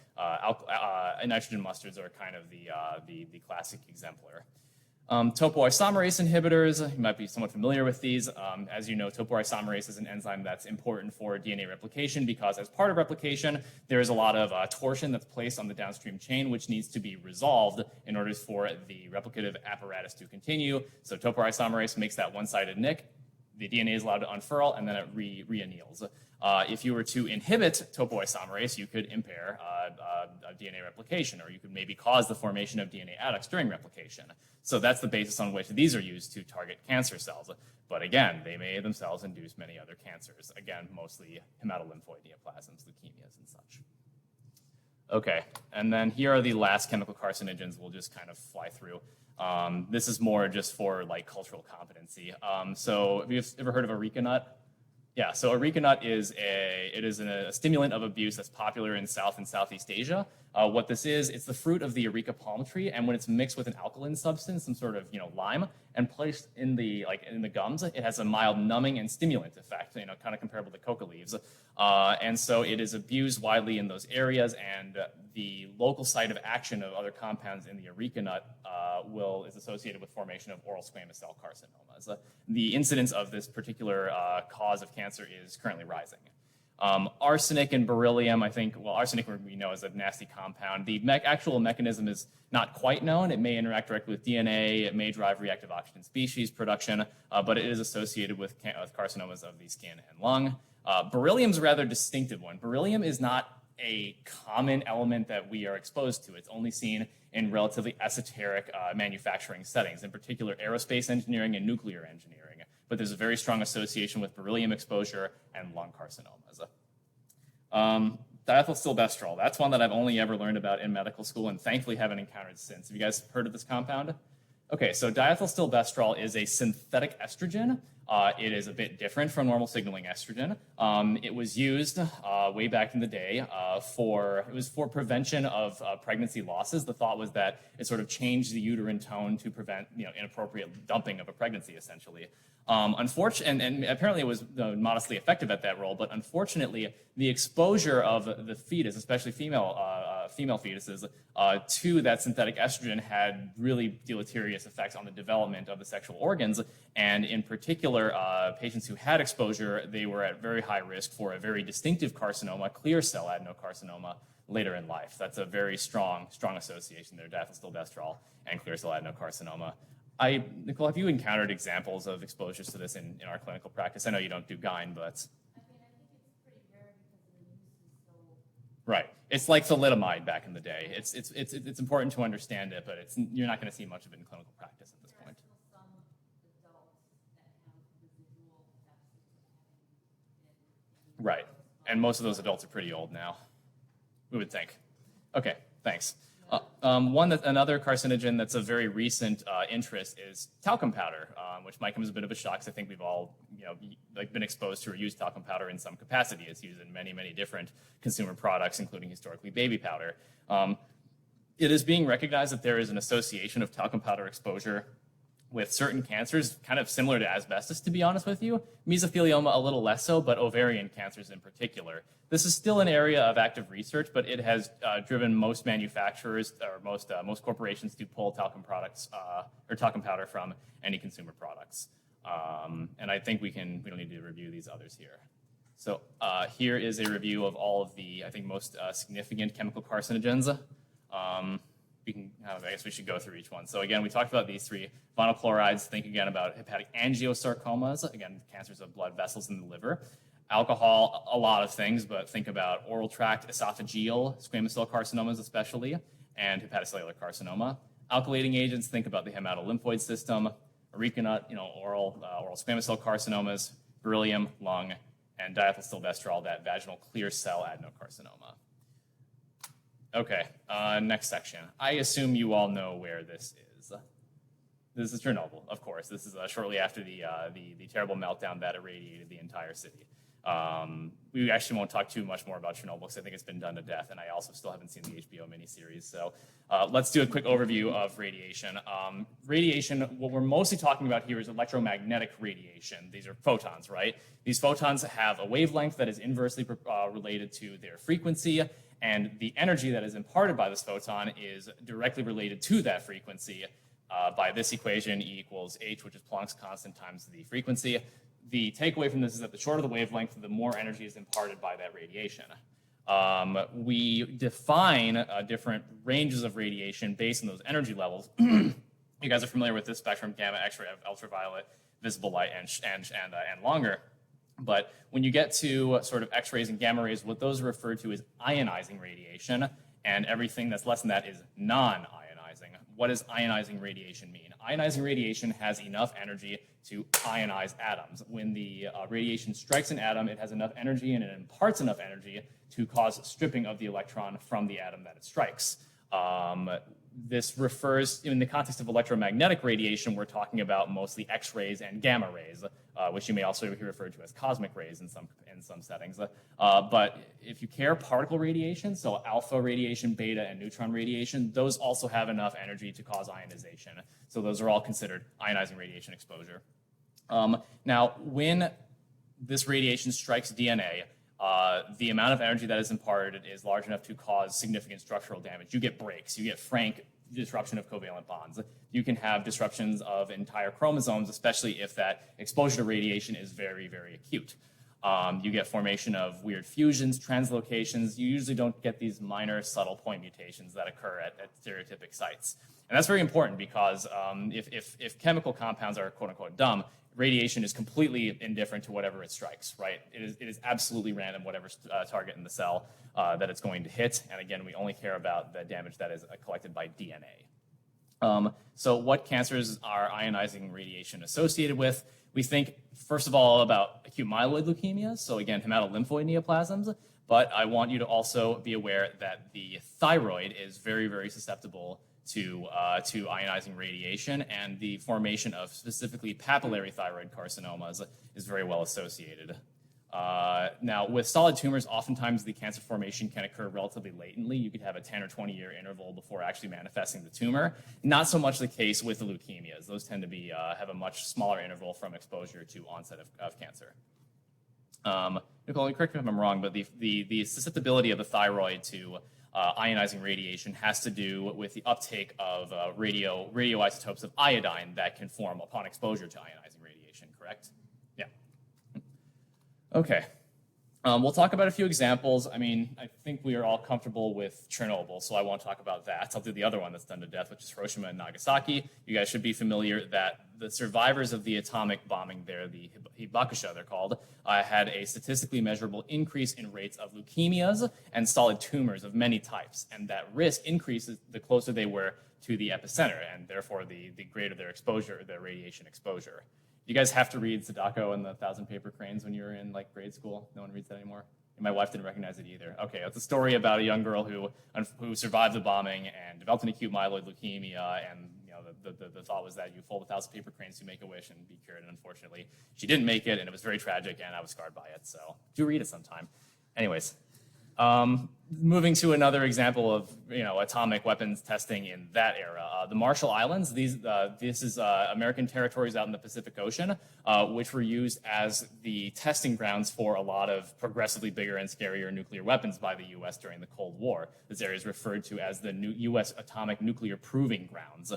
A: nitrogen mustards are kind of the classic exemplar. Topoisomerase inhibitors, you might be somewhat familiar with these. As you know, topoisomerase is an enzyme that's important for DNA replication because as part of replication, there is a lot of torsion that's placed on the downstream chain, which needs to be resolved in order for the replicative apparatus to continue. So topoisomerase makes that one-sided nick. The DNA is allowed to unfurl, and then it re-anneals. If you were to inhibit topoisomerase, you could impair DNA replication, or you could maybe cause the formation of DNA adducts during replication. So that's the basis on which these are used to target cancer cells. But again, they may themselves induce many other cancers. Again, mostly hematolymphoid neoplasms, leukemias, and such. Okay, and then here are the last chemical carcinogens we'll just kind of fly through. This is more just for like cultural competency. So have you ever heard of areca nut? Yeah, so areca nut is a stimulant of abuse that's popular in South and Southeast Asia. What this is, it's the fruit of the areca palm tree, and when it's mixed with an alkaline substance, some sort of lime, and placed in the gums, it has a mild numbing and stimulant effect, kind of comparable to coca leaves. And so it is abused widely in those areas, and the local site of action of other compounds in the areca nut is associated with formation of oral squamous cell carcinomas. The incidence of this particular cause of cancer is currently rising. Arsenic and beryllium, arsenic we know is a nasty compound. The actual mechanism is not quite known. It may interact directly with DNA. It may drive reactive oxygen species production, but it is associated with carcinomas of the skin and lung. Beryllium is a rather distinctive one. Beryllium is not a common element that we are exposed to. It's only seen in relatively esoteric manufacturing settings, in particular aerospace engineering and nuclear engineering. But there's a very strong association with beryllium exposure and lung carcinomas. Diethylstilbestrol, that's one that I've only ever learned about in medical school and thankfully haven't encountered since. Have you guys heard of this compound? Okay, so diethylstilbestrol is a synthetic estrogen. It is a bit different from normal signaling estrogen. It was used way back in the day for prevention of pregnancy losses. The thought was that it sort of changed the uterine tone to prevent inappropriate dumping of a pregnancy, essentially. Unfortunately, and apparently it was modestly effective at that role, but unfortunately, the exposure of the fetus, especially female fetuses, to that synthetic estrogen had really deleterious effects on the development of the sexual organs. And in particular, patients who had exposure, they were at very high risk for a very distinctive carcinoma, clear cell adenocarcinoma, later in life. That's a very strong association there, diethylstilbestrol and clear cell adenocarcinoma. Nicole, have you encountered examples of exposures to this in our clinical practice? I know you don't do gyne, but...
B: I think it's pretty rare because the use is so...
A: Right. It's like thalidomide back in the day. It's important to understand it, but you're not going to see much of it in clinical practice at this point.
B: There are still some adults that have residual effects of having
A: Right. And most of those adults are pretty old now, we would think. Okay, thanks. Another carcinogen that's of very recent interest is talcum powder, which might come as a bit of a shock because I think we've all been exposed to or used talcum powder in some capacity. It's used in many, many different consumer products, including historically baby powder. It is being recognized that there is an association of talcum powder exposure with certain cancers, kind of similar to asbestos, to be honest with you. Mesothelioma a little less so, but ovarian cancers in particular. This is still an area of active research, but it has driven most manufacturers or most corporations to pull talcum products or talcum powder from any consumer products. And I think we don't need to review these others here. So here is a review of all of the, I think, most significant chemical carcinogens. I guess we should go through each one. So again, we talked about these three. Vinyl chlorides, think again about hepatic angiosarcomas, again, cancers of blood vessels in the liver. Alcohol, a lot of things, but think about oral tract, esophageal, squamous cell carcinomas especially, and hepatocellular carcinoma. Alkylating agents, think about the hematolymphoid system. Areca nut, oral squamous cell carcinomas, beryllium, lung, and diethylstilbestrol, that vaginal clear cell adenocarcinoma. Okay, next section. I assume you all know where this is. This is Chernobyl, of course. This is shortly after the terrible meltdown that irradiated the entire city. We actually won't talk too much more about Chernobyl because I think it's been done to death, and I also still haven't seen the HBO miniseries. So let's do a quick overview of radiation. Radiation, what we're mostly talking about here is electromagnetic radiation. These are photons, right? These photons have a wavelength that is inversely related to their frequency, and the energy that is imparted by this photon is directly related to that frequency by this equation, E equals h, which is Planck's constant times the frequency. The takeaway from this is that the shorter the wavelength, the more energy is imparted by that radiation. We define different ranges of radiation based on those energy levels. You guys are familiar with this spectrum: gamma, X-ray, ultraviolet, visible light, and longer. But when you get to sort of X-rays and gamma rays, what those are referred to is ionizing radiation, and everything that's less than that is non-ionizing. What does ionizing radiation mean? ionizing radiation has enough energy to ionize atoms. When the radiation strikes an atom, it has enough energy and it imparts enough energy to cause stripping of the electron from the atom that it strikes. This refers, in the context of electromagnetic radiation, we're talking about mostly X-rays and gamma rays, which you may also hear referred to as cosmic rays in some settings. But if you care, particle radiation, so alpha radiation, beta, and neutron radiation, those also have enough energy to cause ionization. So those are all considered ionizing radiation exposure. Now, when this radiation strikes DNA, the amount of energy that is imparted is large enough to cause significant structural damage. You get breaks, you get frank disruption of covalent bonds. You can have disruptions of entire chromosomes, especially if that exposure to radiation is very, very acute. You get formation of weird fusions, translocations. You usually don't get these minor subtle point mutations that occur at stereotypic sites. And that's very important because if chemical compounds are quote unquote dumb, radiation is completely indifferent to whatever it strikes, right? It is absolutely random, whatever target in the cell that it's going to hit. And again, we only care about the damage that is collected by DNA. So what cancers are ionizing radiation associated with? We think, first of all, about acute myeloid leukemia, so again, hematolymphoid neoplasms, but I want you to also be aware that the thyroid is very, very susceptible to ionizing radiation, and the formation of specifically papillary thyroid carcinomas is very well associated. Now, with solid tumors, oftentimes the cancer formation can occur relatively latently. You could have a 10 or 20-year interval before actually manifesting the tumor. Not so much the case with the leukemias. Those tend to be have a much smaller interval from exposure to onset of cancer. Nicole, correct me if I'm wrong, but the susceptibility of the thyroid to ionizing radiation has to do with the uptake of radioisotopes of iodine that can form upon exposure to ionizing radiation, correct? Yeah. Okay. We'll talk about a few examples. I mean, I think we are all comfortable with Chernobyl, so I won't talk about that. I'll do the other one that's done to death, which is Hiroshima and Nagasaki. You guys should be familiar that the survivors of the atomic bombing there, the hibakusha they're called, had a statistically measurable increase in rates of leukemias and solid tumors of many types. And that risk increases the closer they were to the epicenter, and therefore the greater their exposure, their radiation exposure. You guys have to read Sadako and the 1,000 Paper Cranes when you were in like grade school. No one reads that anymore. And my wife didn't recognize it either. Okay, it's a story about a young girl who survived the bombing and developed an acute myeloid leukemia. And you know, the thought was that you fold 1,000 paper cranes to make a wish and be cured. And unfortunately, she didn't make it, and it was very tragic. And I was scarred by it. So do read it sometime. Anyways. Moving to another example of atomic weapons testing in that era, the Marshall Islands. This is American territories out in the Pacific Ocean, which were used as the testing grounds for a lot of progressively bigger and scarier nuclear weapons by the U.S. during the Cold War. This area is referred to as the U.S. Atomic Nuclear Proving Grounds.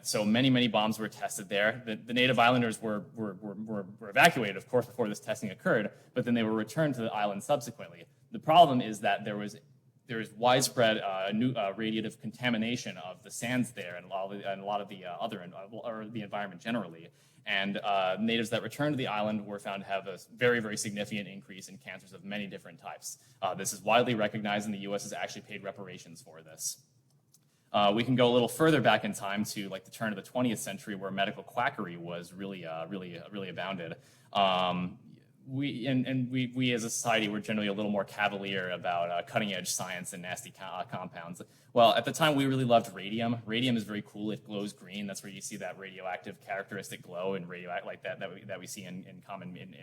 A: So many bombs were tested there. The native islanders were evacuated, of course, before this testing occurred, but then they were returned to the island subsequently. The problem is that there is widespread radiative contamination of the sands there and a lot of the the environment generally. And natives that returned to the island were found to have a very, very significant increase in cancers of many different types. This is widely recognized, and the U.S. has actually paid reparations for this. We can go a little further back in time to like the turn of the 20th century, where medical quackery was really abounded. We as a society were generally a little more cavalier about cutting-edge science and nasty compounds. Well, at the time, we really loved radium. Radium is very cool. It glows green. That's where you see that radioactive characteristic glow and like that we see in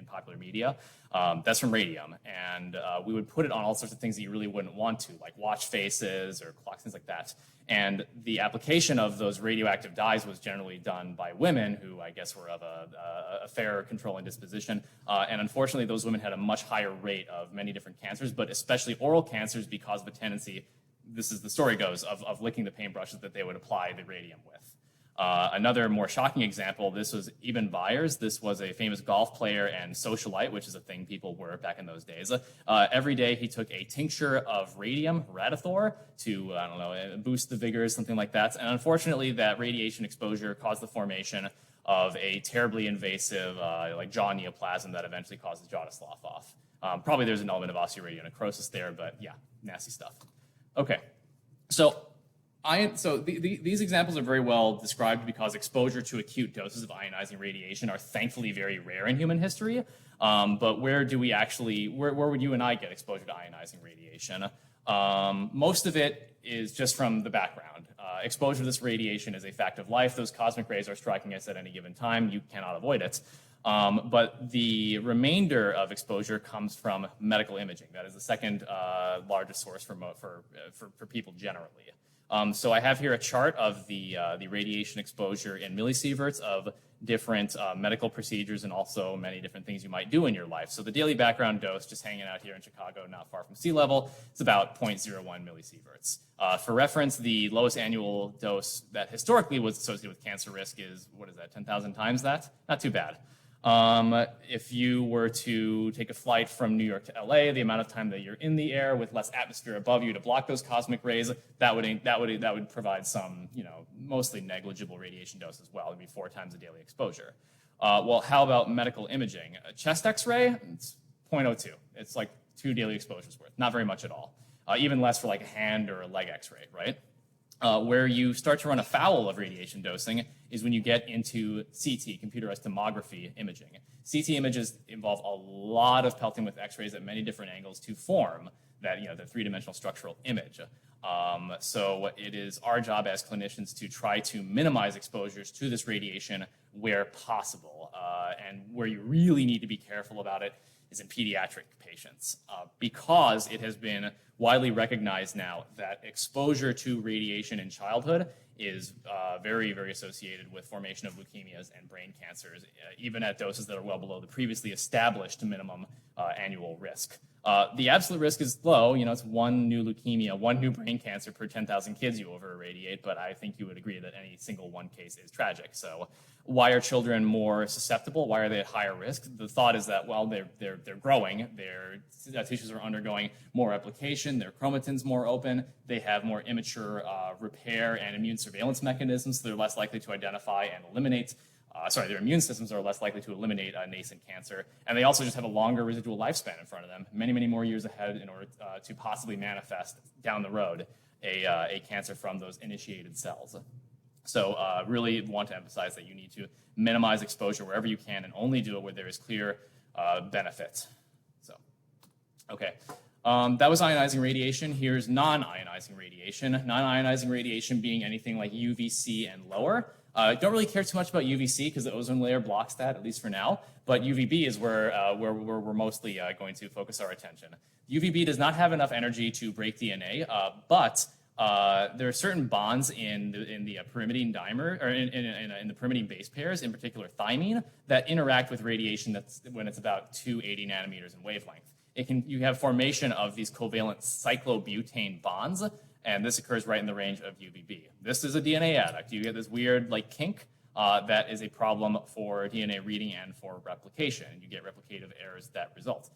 A: popular media. That's from radium, and we would put it on all sorts of things that you really wouldn't want to, like watch faces or clocks, things like that. And the application of those radioactive dyes was generally done by women who, I guess, were of a fair controlling disposition. And unfortunately, those women had a much higher rate of many different cancers, but especially oral cancers because of a tendency, this is the story goes, of licking the paintbrushes that they would apply the radium with. Another more shocking example, this was Eben Byers. This was a famous golf player and socialite, which is a thing people were back in those days. Every day he took a tincture of radium, Radithor, to, boost the vigor, something like that. And unfortunately, that radiation exposure caused the formation of a terribly invasive jaw neoplasm that eventually caused the jaw to slough off. Probably there's an element of osteoradionecrosis there, but yeah, nasty stuff. Okay, so These examples are very well described because exposure to acute doses of ionizing radiation are thankfully very rare in human history. But where would you and I get exposure to ionizing radiation? Most of it is just from the background. Exposure to this radiation is a fact of life. Those cosmic rays are striking us at any given time. You cannot avoid it. But the remainder of exposure comes from medical imaging. That is the second largest source for people generally. So I have here a chart of the radiation exposure in millisieverts of different medical procedures and also many different things you might do in your life. So the daily background dose, just hanging out here in Chicago, not far from sea level, is about 0.01 millisieverts. For reference, the lowest annual dose that historically was associated with cancer risk is, 10,000 times that? Not too bad. If you were to take a flight from New York to LA, the amount of time that you're in the air with less atmosphere above you to block those cosmic rays, that would provide some, mostly negligible radiation dose as well. It would be 4 times a daily exposure. Well, how about medical imaging? A chest X-ray, it's 0.02. It's like 2 daily exposures worth. Not very much at all. Even less for like a hand or a leg X-ray, right? Where you start to run afoul of radiation dosing is when you get into CT, computerized tomography imaging. CT images involve a lot of pelting with X-rays at many different angles to form that, the 3-dimensional structural image. So it is our job as clinicians to try to minimize exposures to this radiation where possible. And where you really need to be careful about it is in pediatric patients, because it has been widely recognized now that exposure to radiation in childhood is very, very associated with formation of leukemias and brain cancers, even at doses that are well below the previously established minimum annual risk. The absolute risk is low. It's 1 new leukemia, 1 new brain cancer per 10,000 kids you over-irradiate, but I think you would agree that any single one case is tragic. So why are children more susceptible? Why are they at higher risk? The thought is that, well, they're growing, their tissues are undergoing more replication, their chromatin's more open, they have more immature repair and immune surveillance mechanisms, so they're less likely to identify and eliminate their immune systems are less likely to eliminate nascent cancer, and they also just have a longer residual lifespan in front of them, many, many more years ahead in order to possibly manifest down the road a cancer from those initiated cells. So really want to emphasize that you need to minimize exposure wherever you can and only do it where there is clear benefit. So, okay. That was ionizing radiation. Here's non-ionizing radiation. Non-ionizing radiation being anything like UVC and lower. Don't really care too much about UVC because the ozone layer blocks that, at least for now. But UVB is where we're mostly going to focus our attention. UVB does not have enough energy to break DNA, but there are certain bonds in the pyrimidine dimer, or in the pyrimidine base pairs, in particular thymine, that interact with radiation when it's about 280 nanometers in wavelength. You have formation of these covalent cyclobutane bonds, and this occurs right in the range of UVB. This is a DNA adduct. You get this weird kink that is a problem for DNA reading and for replication, and you get replicative errors that result.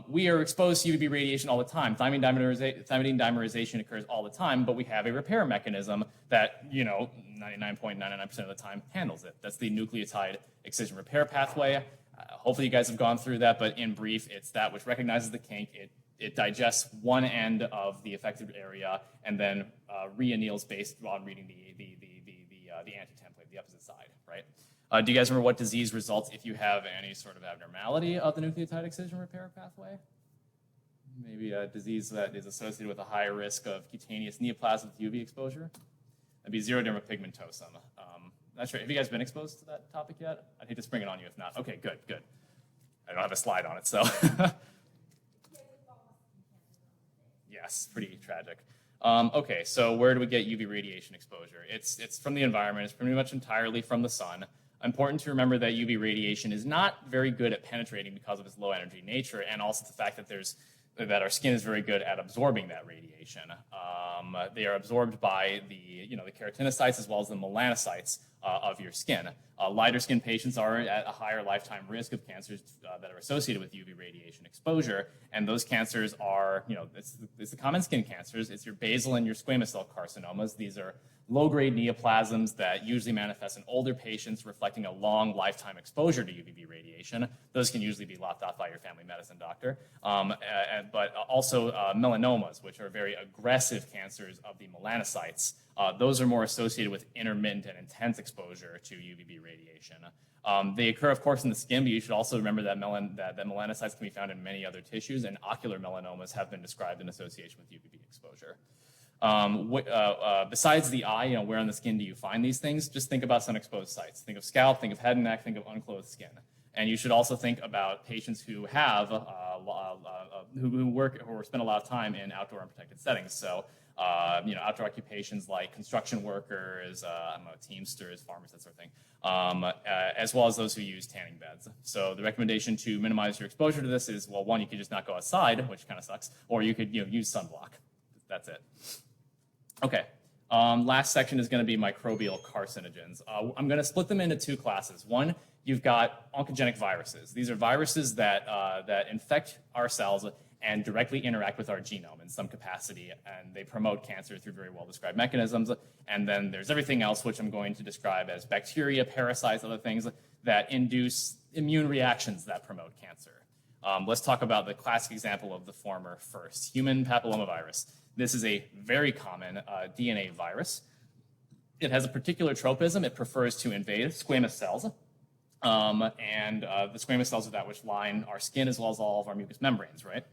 A: We are exposed to UVB radiation all the time. Thymidine dimerization occurs all the time, but we have a repair mechanism that 99.99% of the time handles it. That's the nucleotide excision repair pathway. Hopefully you guys have gone through that, but in brief, it's that which recognizes the kink. It digests one end of the affected area and then re-anneals based on reading the anti-template, the opposite side, right? Do you guys remember what disease results if you have any sort of abnormality of the nucleotide excision repair pathway? Maybe a disease that is associated with a higher risk of cutaneous neoplasia with UV exposure? That'd be xeroderma pigmentosum. Not sure. Have you guys been exposed to that topic yet? I'd hate to spring it on you if not. Okay, good. I don't have a slide on it, so. Yes, pretty tragic. Okay, so where do we get UV radiation exposure? It's from the environment. It's pretty much entirely from the sun. Important to remember that UV radiation is not very good at penetrating because of its low energy nature, and also the fact that our skin is very good at absorbing that radiation. They are absorbed by the keratinocytes as well as the melanocytes of your skin. Lighter skin patients are at a higher lifetime risk of cancers that are associated with UV radiation exposure, and those cancers are, it's the common skin cancers. It's your basal and your squamous cell carcinomas. These are low-grade neoplasms that usually manifest in older patients reflecting a long lifetime exposure to UVB radiation. Those can usually be lopped off by your family medicine doctor. But also melanomas, which are very aggressive cancers of the melanocytes. Those are more associated with intermittent and intense exposure to UVB radiation. They occur, of course, in the skin, but you should also remember that, that melanocytes can be found in many other tissues, and ocular melanomas have been described in association with UVB exposure. Besides the eye, where on the skin do you find these things? Just think about sun exposed sites. Think of scalp, think of head and neck, think of unclothed skin. And you should also think about patients who have who spend a lot of time in outdoor unprotected settings. So, outdoor occupations like construction workers, teamsters, farmers, that sort of thing, as well as those who use tanning beds. So the recommendation to minimize your exposure to this is, well, one, you could just not go outside, which kind of sucks, or you could use sunblock. That's it. Okay. Last section is going to be microbial carcinogens. I'm going to split them into two classes. One, you've got oncogenic viruses. These are viruses that infect our cells and directly interact with our genome in some capacity, and they promote cancer through very well-described mechanisms. And then there's everything else, which I'm going to describe as bacteria, parasites, other things that induce immune reactions that promote cancer. Let's talk about the classic example of the former first, human papillomavirus. This is a very common DNA virus. It has a particular tropism. It prefers to invade squamous cells. And the squamous cells are that which line our skin as well as all of our mucous membranes, right?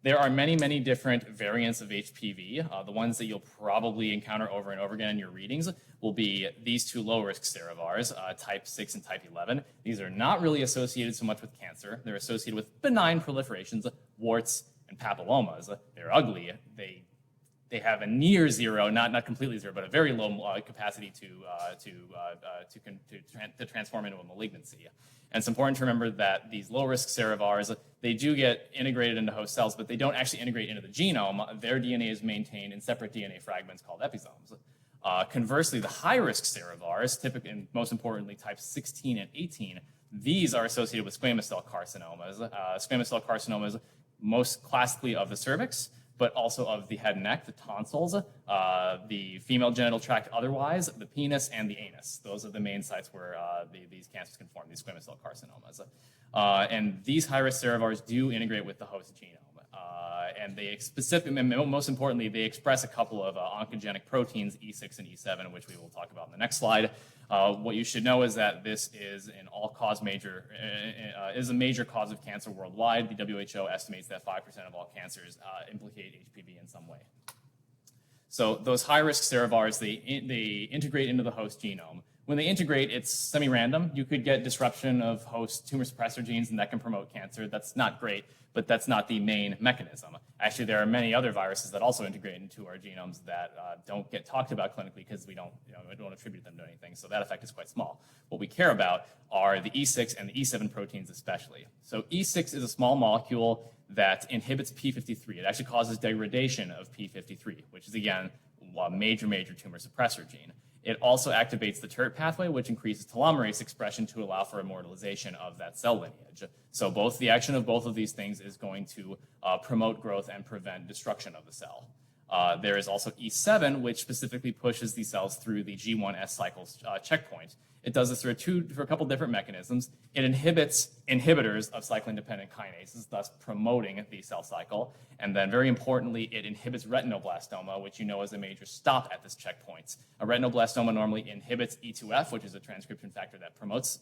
A: There are many, many different variants of HPV. The ones that you'll probably encounter over and over again in your readings will be these two low-risk serovars, type 6 and type 11. These are not really associated so much with cancer. They're associated with benign proliferations, warts, and papillomas. They're ugly. They have a near zero, not completely zero, but a very low capacity to transform into a malignancy. And it's important to remember that these low-risk serovars, they do get integrated into host cells, but they don't actually integrate into the genome. Their DNA is maintained in separate DNA fragments called episomes. Conversely, the high-risk serovars, typically and most importantly types 16 and 18, these are associated with squamous cell carcinomas. Squamous cell carcinomas, most classically of the cervix, but also of the head and neck, the tonsils, the female genital tract otherwise, the penis, and the anus. Those are the main sites where these cancers can form, these squamous cell carcinomas. And these high-risk serovars do integrate with the host genome. And they most importantly, they express a couple of oncogenic proteins, E6 and E7, which we will talk about in the next slide. What you should know is that this is is a major cause of cancer worldwide. The WHO estimates that 5% of all cancers implicate HPV in some way. So those high-risk serovars, they integrate into the host genome. When they integrate, it's semi-random. You could get disruption of host tumor suppressor genes, and that can promote cancer. That's not great, but that's not the main mechanism. Actually, there are many other viruses that also integrate into our genomes that don't get talked about clinically because we don't attribute them to anything, so that effect is quite small. What we care about are the E6 and the E7 proteins especially. So E6 is a small molecule that inhibits P53. It actually causes degradation of P53, which is, again, a major tumor suppressor gene. It also activates the TERT pathway, which increases telomerase expression to allow for immortalization of that cell lineage. So the action of both of these things is going to promote growth and prevent destruction of the cell. There is also E7, which specifically pushes these cells through the G1S cycle checkpoint. It does this through a couple different mechanisms. It inhibits inhibitors of cyclin-dependent kinases, thus promoting the cell cycle. And then, very importantly, it inhibits retinoblastoma, which you know is a major stop at this checkpoint. A retinoblastoma normally inhibits E2F, which is a transcription factor that promotes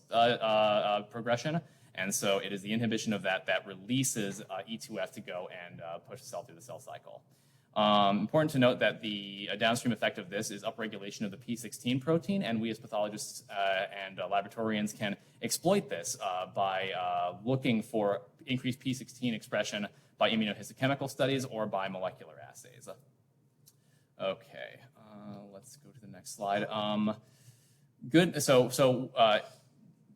A: progression. And so it is the inhibition of that releases E2F to go and push the cell through the cell cycle. Important to note that the downstream effect of this is upregulation of the P16 protein, and we as pathologists and laboratorians can exploit this by looking for increased P16 expression by immunohistochemical studies or by molecular assays. Okay, let's go to the next slide. Good. So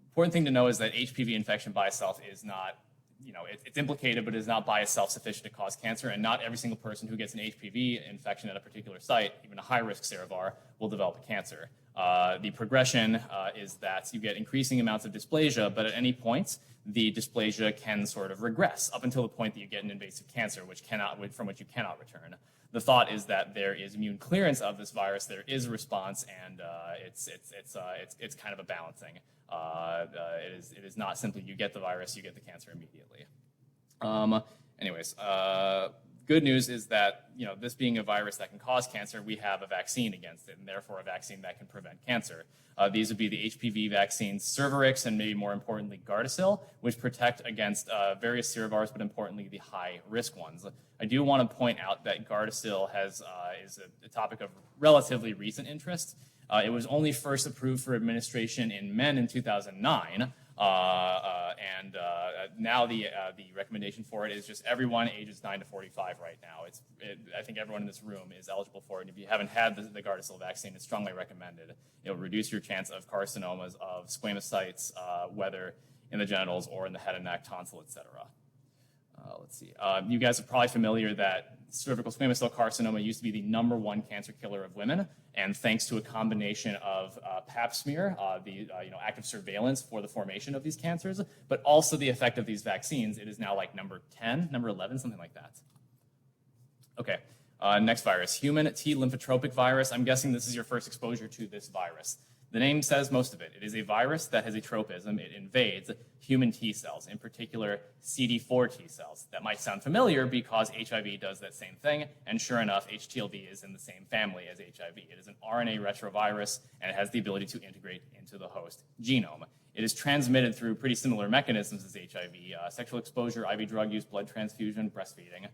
A: important thing to know is that HPV infection by itself is not, it's implicated, but is not by itself sufficient to cause cancer, and not every single person who gets an HPV infection at a particular site, even a high-risk serovar, will develop a cancer. The progression is that you get increasing amounts of dysplasia, but at any point, the dysplasia can sort of regress up until the point that you get an invasive cancer, from which you cannot return. The thought is that there is immune clearance of this virus, there is a response, and it's kind of a balancing. It is not simply you get the virus, you get the cancer immediately. Anyways, good news is that, this being a virus that can cause cancer, we have a vaccine against it, and therefore a vaccine that can prevent cancer. These would be the HPV vaccines Cervarix and maybe more importantly Gardasil, which protect against various serovirus, but importantly the high-risk ones. I do want to point out that Gardasil is a topic of relatively recent interest. It was only first approved for administration in men in 2009. Now the recommendation for it is just everyone ages 9 to 45 right now. I think everyone in this room is eligible for it. And if you haven't had the Gardasil vaccine, it's strongly recommended. It'll reduce your chance of carcinomas of squamous sites, whether in the genitals or in the head and neck, tonsil, etc. Let's see. You guys are probably familiar that cervical squamous cell carcinoma used to be the #1 cancer killer of women, and thanks to a combination of Pap smear, the active surveillance for the formation of these cancers, but also the effect of these vaccines, it is now like number 10, number 11, something like that. Okay, next virus, human T lymphotropic virus. I'm guessing this is your first exposure to this virus. The name says most of it. It is a virus that has a tropism. It invades human T cells, in particular CD4 T cells. That might sound familiar because HIV does that same thing, and sure enough, HTLV is in the same family as HIV. It is an RNA retrovirus, and it has the ability to integrate into the host genome. It is transmitted through pretty similar mechanisms as HIV, sexual exposure, IV drug use, blood transfusion, breastfeeding.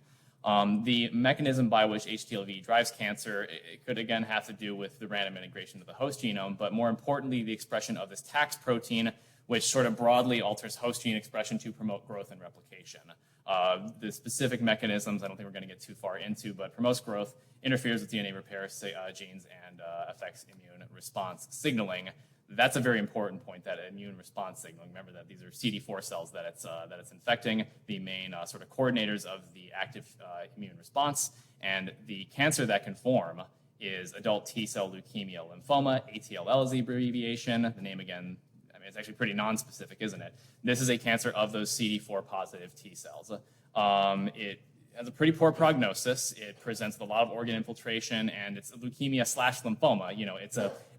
A: The mechanism by which HTLV drives cancer, it could again have to do with the random integration of the host genome, but more importantly, the expression of this TAX protein, which sort of broadly alters host gene expression to promote growth and replication. The specific mechanisms, I don't think we're going to get too far into, but promotes growth, interferes with DNA repair genes, and affects immune response signaling. That's a very important point, that immune response signaling. Remember that these are CD4 cells that it's infecting, the main sort of coordinators of the active immune response. And the cancer that can form is adult T-cell leukemia lymphoma, ATLL is the abbreviation. The name again, it's actually pretty non-specific, isn't it? This is a cancer of those CD4 positive T cells. It has a pretty poor prognosis. It presents with a lot of organ infiltration, and it's a leukemia/lymphoma.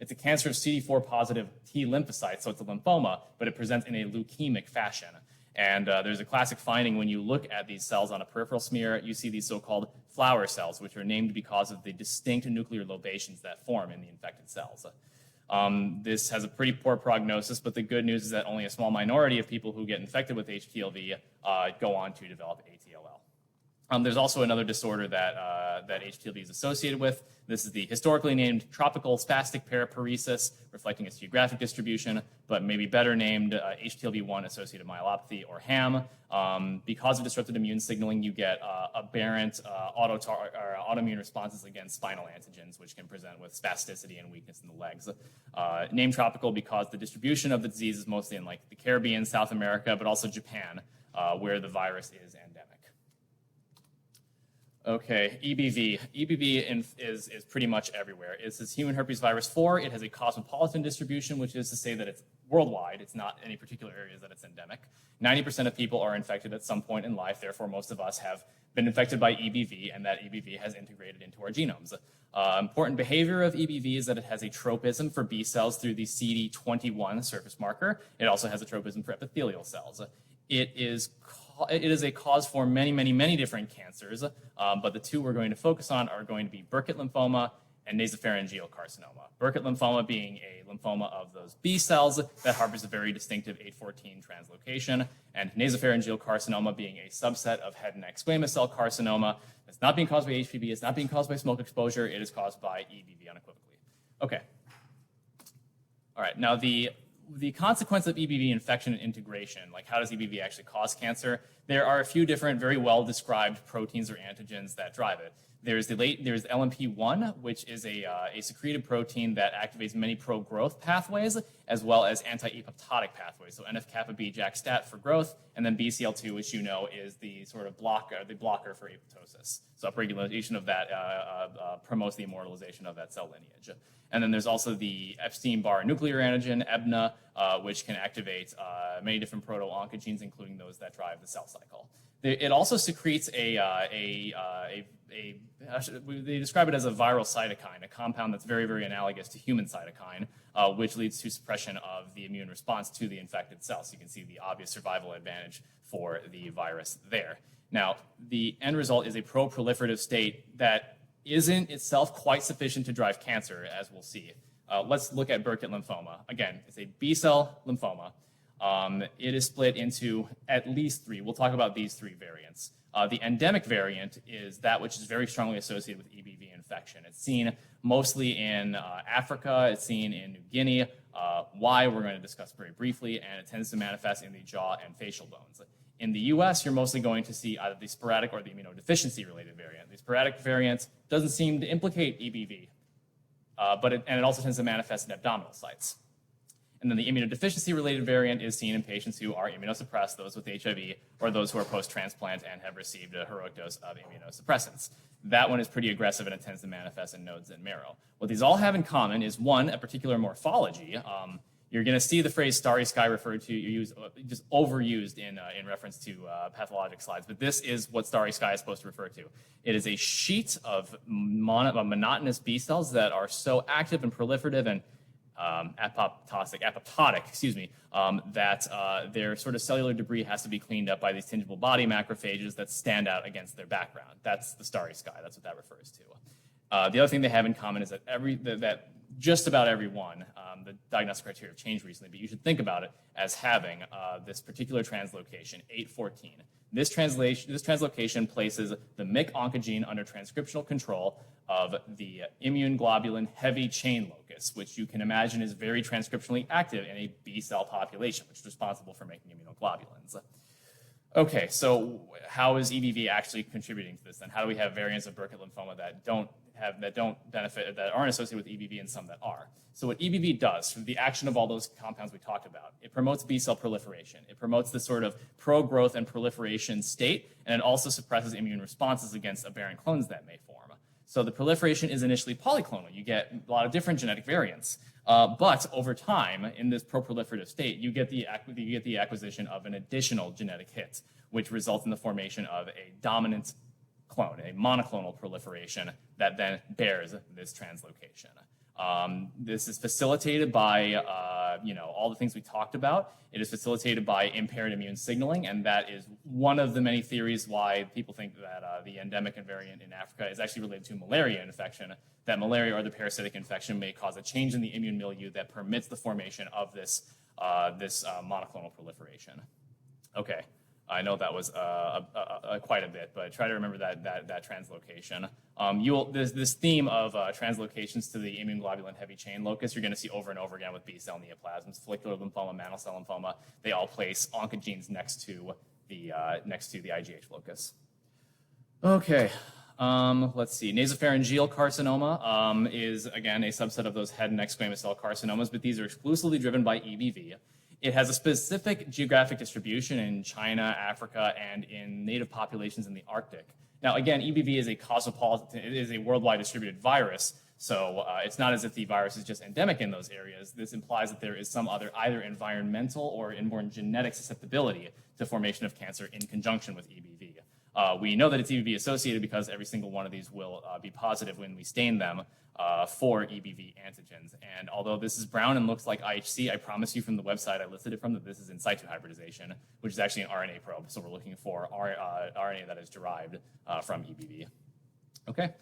A: It's a cancer of CD4 positive T lymphocytes, so it's a lymphoma, but it presents in a leukemic fashion. And there's a classic finding when you look at these cells on a peripheral smear, you see these so-called flower cells, which are named because of the distinct nuclear lobations that form in the infected cells. This has a pretty poor prognosis, but the good news is that only a small minority of people who get infected with HTLV go on to develop ATLL. There's also another disorder that HTLV is associated with. This is the historically named tropical spastic paraparesis, reflecting its geographic distribution, but maybe better named HTLV1 associated myelopathy, or HAM. Because of disrupted immune signaling, you get aberrant autoimmune responses against spinal antigens, which can present with spasticity and weakness in the legs. Named tropical because the distribution of the disease is mostly in like the Caribbean, South America, but also Japan, where the virus is endemic. Okay, EBV. EBV is pretty much everywhere. It's this human herpes virus 4. It has a cosmopolitan distribution, which is to say that it's worldwide. It's not any particular areas that it's endemic. 90% of people are infected at some point in life. Therefore, most of us have been infected by EBV, and that EBV has integrated into our genomes. Important behavior of EBV is that it has a tropism for B cells through the CD21 surface marker. It also has a tropism for epithelial cells. It is a cause for many, many, many different cancers, but the two we're going to focus on are going to be Burkitt lymphoma and nasopharyngeal carcinoma. Burkitt lymphoma being a lymphoma of those B cells that harbors a very distinctive 814 translocation, and nasopharyngeal carcinoma being a subset of head and neck squamous cell carcinoma. It's not being caused by HPV, it's not being caused by smoke exposure, it is caused by EBV unequivocally. Okay. All right, now the consequence of EBV infection and integration, like how does EBV actually cause cancer? There are a few different, very well-described proteins or antigens that drive it. There's LMP1, which is a secreted protein that activates many pro-growth pathways, as well as anti-apoptotic pathways. So NF-kappa B JAK-STAT for growth, and then BCL2, which you know is the sort of blocker for apoptosis. So upregulation of that promotes the immortalization of that cell lineage. And then there's also the Epstein-Barr nuclear antigen, EBNA, which can activate many different proto-oncogenes, including those that drive the cell cycle. It also secretes they describe it as a viral cytokine, a compound that's very, very analogous to human cytokine, which leads to suppression of the immune response to the infected cell. So you can see the obvious survival advantage for the virus there. Now, the end result is a pro-proliferative state that isn't itself quite sufficient to drive cancer, as we'll see. Let's look at Burkitt lymphoma. Again, it's a B-cell lymphoma. It is split into at least three. We'll talk about these three variants. The endemic variant is that which is very strongly associated with EBV infection. It's seen mostly in Africa. It's seen in New Guinea. Why, we're going to discuss very briefly, and it tends to manifest in the jaw and facial bones. In the US, you're mostly going to see either the sporadic or the immunodeficiency-related variant. The sporadic variant doesn't seem to implicate EBV, and it also tends to manifest in abdominal sites. And then the immunodeficiency-related variant is seen in patients who are immunosuppressed, those with HIV, or those who are post-transplant and have received a heroic dose of immunosuppressants. That one is pretty aggressive, and it tends to manifest in nodes and marrow. What these all have in common is, one, a particular morphology. You're going to see the phrase starry sky referred to, just overused in reference to pathologic slides, but this is what starry sky is supposed to refer to. It is a sheet of monotonous B cells that are so active and proliferative and apoptotic, that their sort of cellular debris has to be cleaned up by these tingible body macrophages that stand out against their background. That's the starry sky. That's what that refers to. The other thing they have in common is that just about everyone, the diagnostic criteria have changed recently, but you should think about it as having this particular translocation, 814. This translocation places the MYC oncogene under transcriptional control of the immune globulin heavy chain locus, which you can imagine is very transcriptionally active in a B cell population, which is responsible for making immunoglobulins. Okay, so how is EBV actually contributing to this then? How do we have variants of Burkitt lymphoma that don't benefit, that aren't associated with EBV, and some that are? So what EBV does, from the action of all those compounds we talked about, it promotes B cell proliferation. It promotes this sort of pro-growth and proliferation state, and it also suppresses immune responses against aberrant clones that may form. So the proliferation is initially polyclonal. You get a lot of different genetic variants. But over time, in this pro-proliferative state, you get the acquisition of an additional genetic hit, which results in the formation of a dominant clone, a monoclonal proliferation that then bears this translocation. This is facilitated by all the things we talked about. It is facilitated by impaired immune signaling, and that is one of the many theories why people think that the endemic variant in Africa is actually related to malaria infection, that malaria or the parasitic infection may cause a change in the immune milieu that permits the formation of this monoclonal proliferation. Okay. I know that was quite a bit, but try to remember that translocation. This theme of translocations to the immune globulin heavy chain locus, you're going to see over and over again with B-cell neoplasms, follicular lymphoma, mantle cell lymphoma. They all place oncogenes next to the IgH locus. Okay. Let's see. Nasopharyngeal carcinoma is, again, a subset of those head and neck squamous cell carcinomas, but these are exclusively driven by EBV. It has a specific geographic distribution in China, Africa, and in native populations in the Arctic. Now, again, EBV is a cosmopolitan, it is a worldwide distributed virus, so it's not as if the virus is just endemic in those areas. This implies that there is some other either environmental or inborn genetic susceptibility to formation of cancer in conjunction with EBV. We know that it's EBV associated because every single one of these will be positive when we stain them for EBV antigens. And although this is brown and looks like IHC, I promise you from the website I listed it from that this is in situ hybridization, which is actually an RNA probe. So we're looking for RNA that is derived from EBV. Okay.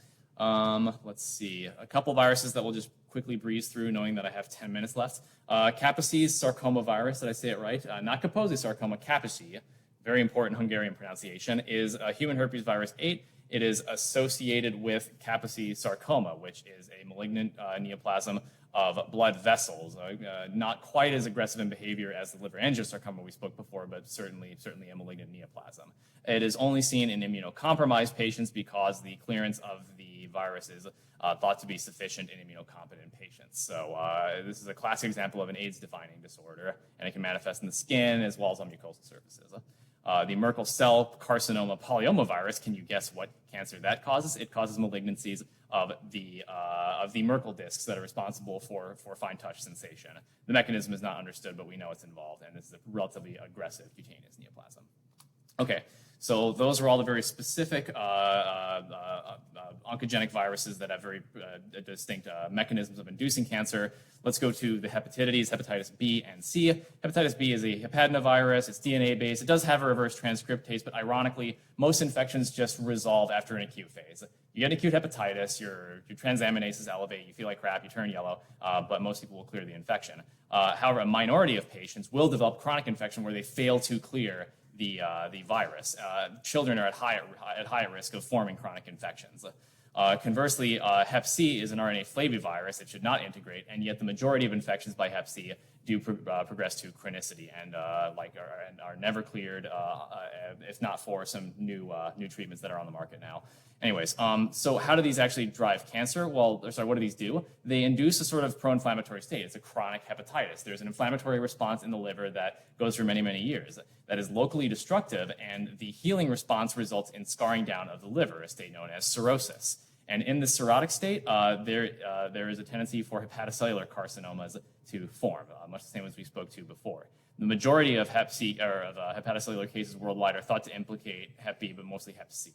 A: Let's see. A couple viruses that we'll just quickly breeze through, knowing that I have 10 minutes left. Kaposi's sarcoma virus, did I say it right? Not Kaposi's sarcoma, Kaposi. Very important Hungarian pronunciation, is human herpes virus 8. It is associated with Kaposi sarcoma, which is a malignant neoplasm of blood vessels. Not quite as aggressive in behavior as the liver angiosarcoma we spoke before, but certainly a malignant neoplasm. It is only seen in immunocompromised patients because the clearance of the virus is thought to be sufficient in immunocompetent patients. So this is a classic example of an AIDS-defining disorder, and it can manifest in the skin as well as on mucosal surfaces. The Merkel cell carcinoma polyomavirus, can you guess what cancer that causes? It causes malignancies of the Merkel discs that are responsible for fine touch sensation. The mechanism is not understood, but we know it's involved, and this is a relatively aggressive cutaneous neoplasm. Okay, so those are all the very specific oncogenic viruses that have very distinct mechanisms of inducing cancer. Let's go to the hepatitis B and C. Hepatitis B is a hepatinovirus. It's DNA-based. It does have a reverse transcriptase, but ironically, most infections just resolve after an acute phase. You get an acute hepatitis, your transaminases elevate, you feel like crap, you turn yellow, but most people will clear the infection. However, a minority of patients will develop chronic infection where they fail to clear the virus. Children are at higher risk of forming chronic infections. Conversely, Hep C is an RNA flavivirus. It should not integrate, and yet the majority of infections by Hep C do progress to chronicity and are never cleared, if not for some new treatments that are on the market now. Anyways, so how do these actually drive cancer? Well, what do these do? They induce a sort of pro-inflammatory state. It's a chronic hepatitis. There's an inflammatory response in the liver that goes for many, many years. That is locally destructive, and the healing response results in scarring down of the liver, a state known as cirrhosis. And in the cirrhotic state, there is a tendency for hepatocellular carcinomas to form, much the same as we spoke to before. The majority of hepatocellular cases worldwide are thought to implicate Hep B, but mostly Hep C.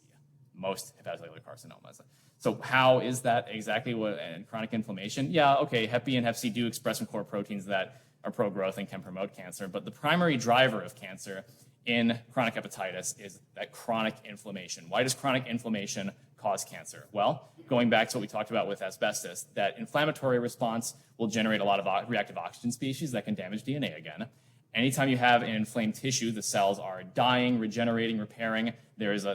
A: Most hepatocellular carcinomas. So how is that exactly what chronic inflammation? Yeah, okay, Hep B and Hep C do express some core proteins that are pro-growth and can promote cancer, but the primary driver of cancer in chronic hepatitis is that chronic inflammation. Why does chronic inflammation cause cancer? Well, going back to what we talked about with asbestos, that inflammatory response will generate a lot of reactive oxygen species that can damage DNA again. Anytime you have an inflamed tissue, the cells are dying, regenerating, repairing. They're much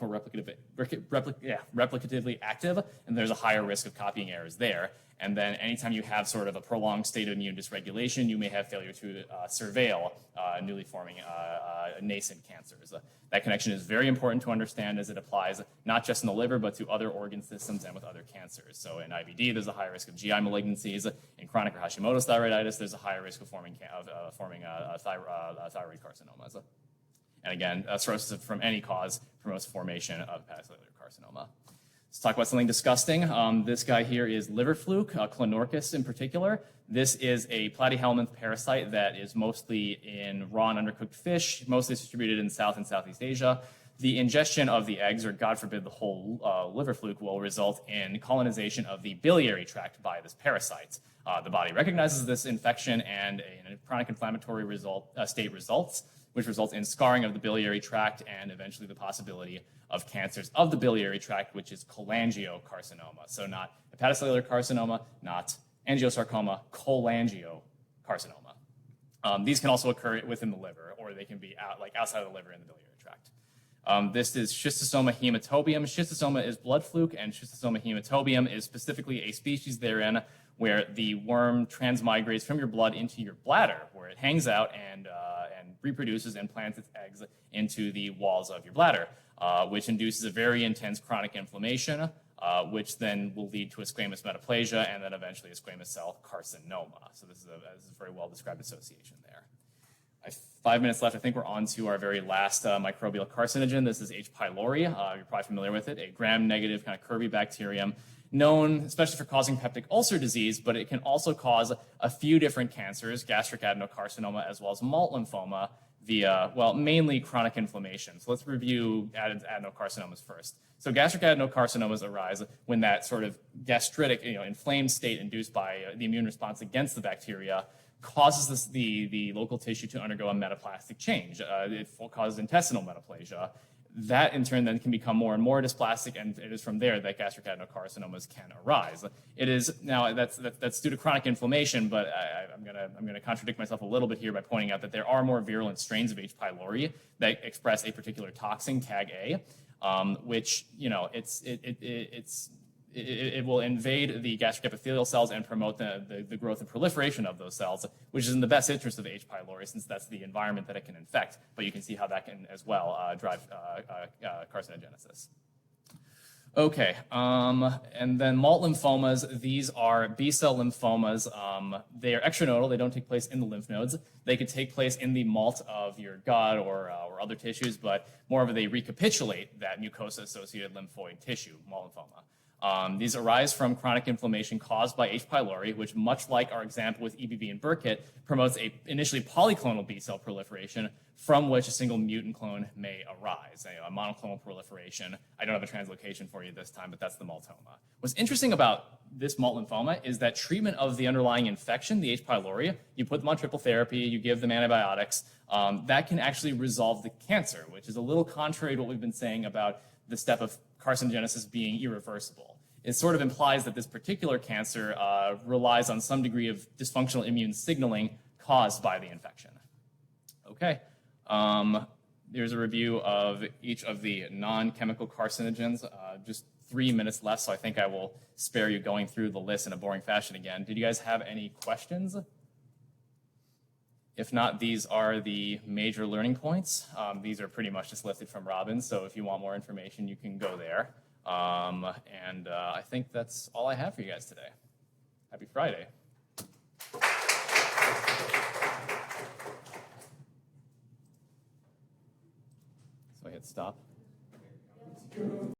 A: more replicatively active, and there's a higher risk of copying errors there. And then anytime you have sort of a prolonged state of immune dysregulation, you may have failure to surveil newly forming nascent cancers. That connection is very important to understand as it applies not just in the liver, but to other organ systems and with other cancers. So in IBD, there's a higher risk of GI malignancies. In chronic or Hashimoto's thyroiditis, there's a higher risk of forming thyroid carcinomas. And again, cirrhosis from any cause promotes formation of hepatocellular carcinoma. Let's talk about something disgusting. This guy here is liver fluke, Clonorchis in particular. This is a platyhelminth parasite that is mostly in raw and undercooked fish, mostly distributed in South and Southeast Asia. The ingestion of the eggs, or God forbid the whole liver fluke, will result in colonization of the biliary tract by this parasite. The body recognizes this infection and a chronic inflammatory state results, which results in scarring of the biliary tract and eventually the possibility of cancers of the biliary tract, which is cholangiocarcinoma. So not hepatocellular carcinoma, not angiosarcoma, cholangiocarcinoma. These can also occur within the liver, or they can be outside of the liver in the biliary tract. This is Schistosoma hematobium. Schistosoma is blood fluke, and Schistosoma hematobium is specifically a species therein where the worm transmigrates from your blood into your bladder, where it hangs out and reproduces and plants its eggs into the walls of your bladder, which induces a very intense chronic inflammation, which then will lead to a squamous metaplasia and then eventually a squamous cell carcinoma. So this is a very well-described association there. I have 5 minutes left. I think we're on to our very last microbial carcinogen. This is H. pylori. You're probably familiar with it, a gram-negative kind of curvy bacterium known especially for causing peptic ulcer disease, but it can also cause a few different cancers, gastric adenocarcinoma as well as malt lymphoma via, well, mainly chronic inflammation. So let's review adenocarcinomas first. So gastric adenocarcinomas arise when that sort of gastritic, inflamed state induced by the immune response against the bacteria causes the local tissue to undergo a metaplastic change. It causes intestinal metaplasia. That in turn then can become more and more dysplastic, and it is from there that gastric adenocarcinomas can arise. It is now that's due to chronic inflammation, but I'm gonna contradict myself a little bit here by pointing out that there are more virulent strains of H. pylori that express a particular toxin, TAG-A, which it will invade the gastric epithelial cells and promote the growth and proliferation of those cells, which is in the best interest of H. pylori since that's the environment that it can infect. But you can see how that can as well drive carcinogenesis. Okay, and then malt lymphomas, these are B-cell lymphomas. They are extranodal, they don't take place in the lymph nodes. They could take place in the malt of your gut or other tissues, but more of they recapitulate that mucosa-associated lymphoid tissue, malt lymphoma. These arise from chronic inflammation caused by H. pylori, which, much like our example with EBV and Burkitt, promotes a initially polyclonal B cell proliferation from which a single mutant clone may arise, a monoclonal proliferation. I don't have a translocation for you this time, but that's the maltoma. What's interesting about this malt lymphoma is that treatment of the underlying infection, the H. pylori, you put them on triple therapy, you give them antibiotics, that can actually resolve the cancer, which is a little contrary to what we've been saying about the step of carcinogenesis being irreversible. It sort of implies that this particular cancer relies on some degree of dysfunctional immune signaling caused by the infection. Okay, there's a review of each of the non-chemical carcinogens. Just 3 minutes left, so I think I will spare you going through the list in a boring fashion again. Did you guys have any questions? If not, these are the major learning points. These are pretty much just lifted from Robbins, so if you want more information, you can go there. I think that's all I have for you guys today. Happy Friday. So I hit stop.